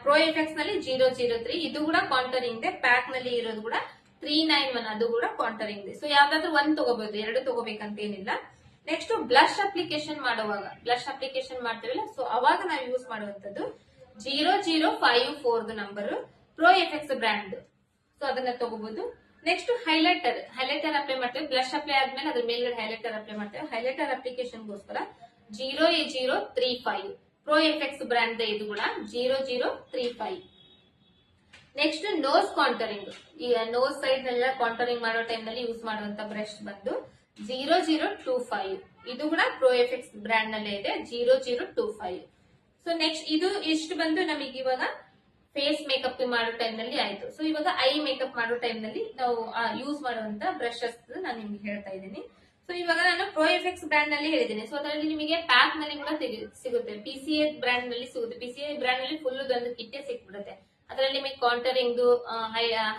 ಪ್ರೋ ಎಫೆಕ್ಟ್ಸ್ ನಲ್ಲಿ 003 ಇದು ಕೂಡ ಕಾಂಟರಿಂಗ್ ಇದೆ. ಪ್ಯಾಕ್ ನಲ್ಲಿ ಇರೋದು ಕೂಡ 391 ಅದು ಕೂಡ ಕಾಂಟರಿಂಗ್ ಇದೆ. ಸೊ ಯಾವ್ದಾದ್ರು ಒಂದ್ ತಗೋಬಹುದು, 2 ತಗೋಬೇಕಂತ ಏನಿಲ್ಲ. ನೆಕ್ಸ್ಟ್ ಬ್ಲಶ್ ಅಪ್ಲಿಕೇಶನ್ ಮಾಡ್ತೇವಲ್ಲ, ಸೊ ಅವಾಗ ನಾವು ಯೂಸ್ ಮಾಡುವಂತದ್ದು 0054 number pro effects brand. So ಅದನ್ನ ತಗೋಬಹುದು. ನೆಕ್ಸ್ಟ್ ಹೈಲೈಟರ್ ಅಪ್ಲೈ ಮಾಡ್ತೇವೆ. ಬ್ಲಶ್ ಅಪ್ಲೈ ಆದ್ಮೇಲೆ ಅದ್ರ ಮೇಲ್ಗಡೆ ಹೈಲೈಟರ್ ಅಪ್ಲೈ ಮಾಡ್ತೇವೆ. ಹೈಲೈಟರ್ ಅಪ್ಲಿಕೇಶನ್ ಗೋಸ್ಕರ 0035 ಪ್ರೋ ಎಫೆಕ್ಟ್ಸ್ ಬ್ರ್ಯಾಂಡ್ ಇದು ಕೂಡ 0035. ನೆಕ್ಸ್ಟ್ ನೋಸ್ ಕಾಂಟರಿಂಗ್, ಈ ನೋಸ್ ಸೈಡ್ ನೆಲ್ಲ ಕಾಂಟರಿಂಗ್ ಮಾಡೋ ಟೈಮ್ ನಲ್ಲಿ ಯೂಸ್ ಮಾಡುವಂತ ಬ್ರಷ್ ಬಂದು 0025 ಇದು ಕೂಡ ಪ್ರೋ ಎಫೆಕ್ಟ್ಸ್ ಬ್ರ್ಯಾಂಡ್ ನಲ್ಲೇ ಇದೆ, 0025. ಸೊ ನೆಕ್ಸ್ಟ್ ಇದು ಇಷ್ಟು ಬಂದು ನಮಗೆ ಇವಾಗ ಫೇಸ್ ಮೇಕಪ್ ಮಾಡೋ ಟೈಮ್ ನಲ್ಲಿ ಆಯ್ತು. ಸೊ ಇವಾಗ ಐ ಮೇಕಪ್ ಮಾಡೋ ಟೈಮ್ ನಲ್ಲಿ ನಾವು ಯೂಸ್ ಮಾಡುವಂತ ಬ್ರಷಸ್ ನಾನು ನಿಮ್ಗೆ ಹೇಳ್ತಾ ಇದ್ದೀನಿ. ಸೊ ಇವಾಗ ನಾನು ಪ್ರೋ ಎಫೆಕ್ಸ್ ಬ್ರ್ಯಾಂಡ್ ನಲ್ಲಿ ಹೇಳಿದ್ದೀನಿ. ಸೊ ಅದರಲ್ಲಿ ನಿಮಗೆ ಪ್ಯಾಕ್ ನಲ್ಲಿ ಕೂಡ ಸಿಗುತ್ತೆ. PCA ಬ್ರ್ಯಾಂಡ್ ನಲ್ಲಿ ಸಿಗುತ್ತೆ. PCA ಬ್ರ್ಯಾಂಡ್ ನಲ್ಲಿ ಫುಲ್ ಒಂದು ಕಿಟ್ಟೆ ಸಿಕ್ಬಿಡುತ್ತೆ. ಅದರಲ್ಲಿ ನಿಮಗೆ ಕಾಂಟರಿಂಗ್,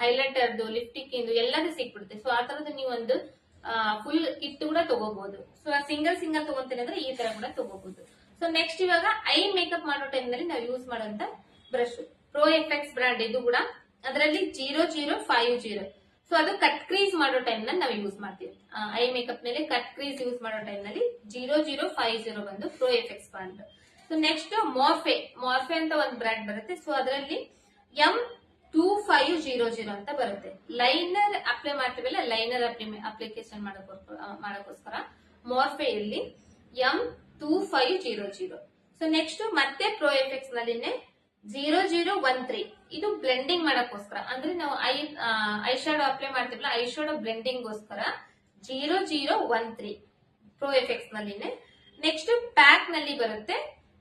ಹೈಲೈಟರ್ದು, ಲಿಪ್ಟಿಕ್ ಇಂದು ಎಲ್ಲದೂ ಸಿಕ್ಬಿಡುತ್ತೆ. ಸೊ ಆ ತರದ ನೀವು ಒಂದು ಫುಲ್ ಕಿಟ್ ಕೂಡ ತಗೋಬಹುದು. ಸೊ ಸಿಂಗಲ್ ತಗೊಂತೀನಿ ಅಂದ್ರೆ ಈ ತರ ಕೂಡ ತಗೋಬಹುದು. ಸೊ ನೆಕ್ಸ್ಟ್ ಇವಾಗ ಐ ಮೇಕಪ್ ಮಾಡೋ ಟೈಮ್ ನಲ್ಲಿ ನಾವು ಯೂಸ್ ಮಾಡುವಂತ ಬ್ರಷ್ ಪ್ರೋ ಎಫೆಕ್ಸ್ ಬ್ರ್ಯಾಂಡ್ ಇದು ಕೂಡ. ಅದರಲ್ಲಿ 0050. ಸೊ ಅದು ಕಟ್ ಕ್ರೀಸ್ ಮಾಡೋ ಟೈಮ್ ನಲ್ಲಿ ನಾವು ಯೂಸ್ ಮಾಡ್ತೀವಿ. ಐ ಮೇಕಪ್ ಮೇಲೆ ಕಟ್ ಕ್ರೀಸ್ ಯೂಸ್ ಮಾಡೋ ಟೈಮ್ ನಲ್ಲಿ 0050 ಬಂದು Pro Effects brand. So next Morphe ಅಂತ ಒಂದು ಬ್ರ್ಯಾಂಡ್ ಬರುತ್ತೆ. ಸೊ ಅದರಲ್ಲಿ M2500 ಅಂತ ಬರುತ್ತೆ. ಲೈನರ್ ಅಪ್ಲೈ ಮಾಡ್ತೀವಲ್ಲ, ಲೈನರ್ ಅಪ್ಲಿಕೇಶನ್ ಮಾಡೋಕ್ಕೋಸ್ಕರ ಮಾರ್ಫೆಯಲ್ಲಿ M2500. ಸೊ ನೆಕ್ಸ್ಟ್ ಮತ್ತೆ ಪ್ರೋ ಎಫೆಕ್ಸ್ ನಲ್ಲಿನೇ 0013. ಇದು ಬ್ಲೆಂಡಿಂಗ್ ಮಾಡಕ್ಕೋಸ್ಕರ, ಅಂದ್ರೆ ನಾವು ಐ ಶಾಡೋ ಅಪ್ಲೈ ಮಾಡ್ತೀವಲ್ಲ, ಐ ಶಾಡೋ ಬ್ಲೆಂಡಿಂಗ್ ಗೋಸ್ಕರ 0013 ಪ್ರೋ ಎಫೆಕ್ಸ್ ನಲ್ಲಿನೇ. ನೆಕ್ಸ್ಟ್ ಪ್ಯಾಕ್ ನಲ್ಲಿ ಬರುತ್ತೆ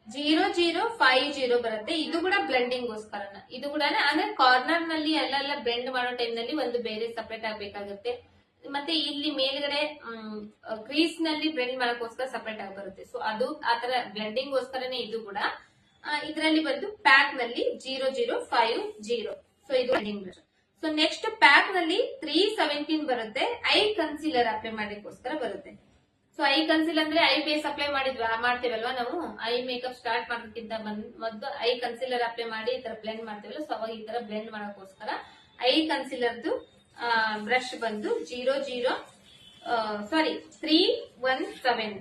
0050 ಬರುತ್ತೆ. ಇದು ಕೂಡ ಬ್ಲೆಂಡಿಂಗ್ ಗೋಸ್ಕರ. ಇದು ಕೂಡ ಅಂದ್ರೆ ಕಾರ್ನರ್ ನಲ್ಲಿ ಎಲ್ಲ ಬ್ಲೆಂಡ್ ಮಾಡೋ ಟೈಮ್ ನಲ್ಲಿ ಒಂದು ಬೇರೆ ಸಪರೇಟ್ ಆಗ್ಬೇಕಾಗುತ್ತೆ. ಮತ್ತೆ ಇಲ್ಲಿ ಮೇಲ್ಗಡೆ ಕ್ರೀಸ್ ನಲ್ಲಿ ಬ್ಲೆಂಡ್ ಮಾಡಕ್ಕೋಸ್ಕರ ಸಪರೇಟ್ ಆಗಿ ಬರುತ್ತೆ. ಸೊ ಅದು ಆತರ ಬ್ಲೆಂಡಿಂಗ್ ಗೋಸ್ಕರನೇ ಇದು ಕೂಡ. ಇದರಲ್ಲಿ ಬಂದು ಪ್ಯಾಕ್ ನಲ್ಲಿ 0050. ಸೊ ಇದು blending brush. So next PAC ನಲ್ಲಿ 317 ಬರುತ್ತೆ. ಐ ಕನ್ಸೀಲರ್ ಅಪ್ಲೈ ಮಾಡಕ್ಕೋಸ್ಕರ ಬರುತ್ತೆ. ಸೊ ಐ ಕನ್ಸೀಲರ್ ಅಂದ್ರೆ ಐ ಬೇಸ್ ಅಪ್ಲೈ ಮಾಡ್ತೇವಲ್ವಾ ನಾವು, ಐ ಮೇಕಪ್ ಸ್ಟಾರ್ಟ್ ಮಾಡೋದಕ್ಕಿಂತ ಮೊದಲು ಐ ಕನ್ಸೀಲರ್ ಅಪ್ಲೈ ಮಾಡಿ ಈ ತರ ಬ್ಲೆಂಡ್ ಮಾಡ್ತೇವಲ್ಲ. ಸೊ ಅವಾಗ ಈ ತರ ಬ್ಲೆಂಡ್ ಮಾಡಕ್ಕೋಸ್ಕರ ಐ ಕನ್ಸೀಲರ್ದು ಬ್ರಷ್ ಬಂದು 317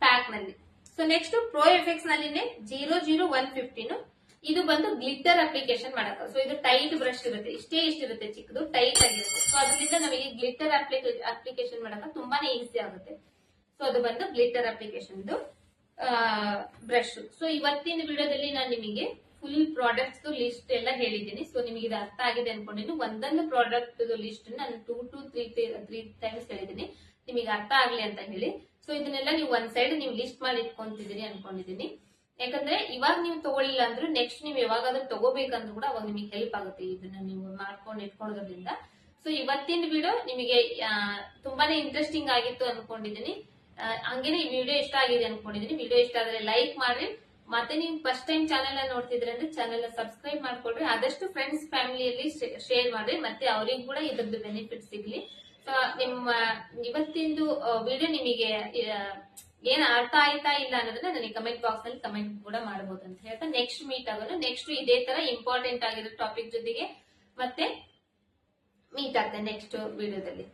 ಪ್ಯಾಕ್ ನಲ್ಲಿ. ಸೊ ನೆಕ್ಸ್ಟ್ ಪ್ರೋ ಎಫೆಕ್ಸ್ ನಲ್ಲಿನೇ 0015. ಇದು ಬಂದು ಗ್ಲಿಟರ್ ಅಪ್ಲಿಕೇಶನ್ ಮಾಡಕ. ಸೊ ಇದು ಟೈಟ್ ಬ್ರಷ್ ಇರುತ್ತೆ, ಇಷ್ಟಿರುತ್ತೆ, ಚಿಕ್ಕದು ಟೈಟ್ ಆಗಿರುತ್ತೆ. ಸೊ ಅದರಿಂದ ನಮಗೆ ಗ್ಲಿಟರ್ ಅಪ್ಲಿಕೇಶನ್ ಮಾಡಕ ತುಂಬಾನೇ ಈಸಿ ಆಗುತ್ತೆ. ಸೊ ಅದು ಬಂದು ಗ್ಲಿಟರ್ ಅಪ್ಲಿಕೇಶನ್ ಬ್ರಷ್. ಸೊ ಇವತ್ತಿನ ವಿಡಿಯೋದಲ್ಲಿ ನಾನು ನಿಮಗೆ ಫುಲ್ ಪ್ರಾಡಕ್ಟ್ಸ್ ಲಿಸ್ಟ್ ಎಲ್ಲ ಹೇಳಿದ್ದೀನಿ. ಸೊ ನಿಮಗೆ ಇದು ಅರ್ಥ ಆಗಿದೆ ಅನ್ಕೊಂಡಿದ್ದೀನಿ. ಒಂದೊಂದು ಪ್ರಾಡಕ್ಟ್ ಲಿಸ್ಟ್ ನಾನು 2 to 3 ಟೈಮ್ಸ್ ಹೇಳಿದ್ದೀನಿ, ನಿಮಗೆ ಅರ್ಥ ಆಗ್ಲಿ ಅಂತ ಹೇಳಿ. ಸೊ ಇದನ್ನೆಲ್ಲ ನೀವು ಒಂದ್ ಸೈಡ್ ನೀವು ಲಿಸ್ಟ್ ಮಾಡಿ ಇಟ್ಕೊಂತಿದ್ದೀರಿ ಅನ್ಕೊಂಡಿದ್ದೀನಿ. ಯಾಕಂದ್ರೆ ಇವಾಗ ನೀವು ತಗೊಳ್ಳಿಲ್ಲ ಅಂದ್ರೂ ನೆಕ್ಸ್ಟ್ ನೀವು ಯಾವಾಗಾದ್ರೂ ತಗೋಬೇಕಂದ್ರೂ ಕೂಡ ಅವಾಗ ನಿಮಗೆ ಹೆಲ್ಪ್ ಆಗುತ್ತೆ ಇದನ್ನ ನೀವು ಮಾಡ್ಕೊಂಡು ಇಟ್ಕೊಳ್ಳೋದ್ರಿಂದ. ಸೊ ಇವತ್ತಿನ ವಿಡಿಯೋ ನಿಮಗೆ ತುಂಬಾನೇ ಇಂಟ್ರೆಸ್ಟಿಂಗ್ ಆಗಿತ್ತು ಅನ್ಕೊಂಡಿದ್ದೀನಿ. ಹಂಗೇನೆ ಈ ವಿಡಿಯೋ ಇಷ್ಟ ಆಗಿದೆ ಅನ್ಕೊಂಡಿದ್ದೀನಿ. ವಿಡಿಯೋ ಇಷ್ಟ ಆದ್ರೆ ಲೈಕ್ ಮಾಡ್ರಿ. ಮತ್ತೆ ನೀವು ಫಸ್ಟ್ ಟೈಮ್ ಚಾನೆಲ್ ನೋಡ್ತಿದ್ರೆ ಅಂದ್ರೆ ಚಾನೆಲ್ ಸಬ್ಸ್ಕ್ರೈಬ್ ಮಾಡ್ಕೊಳ್ರಿ. ಆದಷ್ಟು ಫ್ರೆಂಡ್ಸ್ ಫ್ಯಾಮಿಲಿಯಲ್ಲಿ ಶೇರ್ ಮಾಡ್ರಿ, ಮತ್ತೆ ಅವ್ರಿಗೂ ಕೂಡ ಇದ್ರದ್ದು ಬೆನಿಫಿಟ್ ಸಿಗ್ಲಿ. ನಿಮ್ಮ ಇವತ್ತಿಂದು ವಿಡಿಯೋ ನಿಮಗೆ ಏನ್ ಅರ್ಥ ಆಯ್ತಾ ಇಲ್ಲ ಅನ್ನೋದನ್ನ ನನಗೆ ಕಮೆಂಟ್ ಬಾಕ್ಸ್ ನಲ್ಲಿ ಕಮೆಂಟ್ ಕೂಡ ಮಾಡಬಹುದು ಅಂತ ಹೇಳ್ತಾ ನೆಕ್ಸ್ಟ್ ಮೀಟ್ ಆಗೋಣ. ನೆಕ್ಸ್ಟ್ ಇದೇ ತರ ಇಂಪಾರ್ಟೆಂಟ್ ಆಗಿರೋ ಟಾಪಿಕ್ ಜೊತೆಗೆ ಮತ್ತೆ ಮೀಟ್ ಆಗ್ತೇನೆ ನೆಕ್ಸ್ಟ್ ವಿಡಿಯೋದಲ್ಲಿ.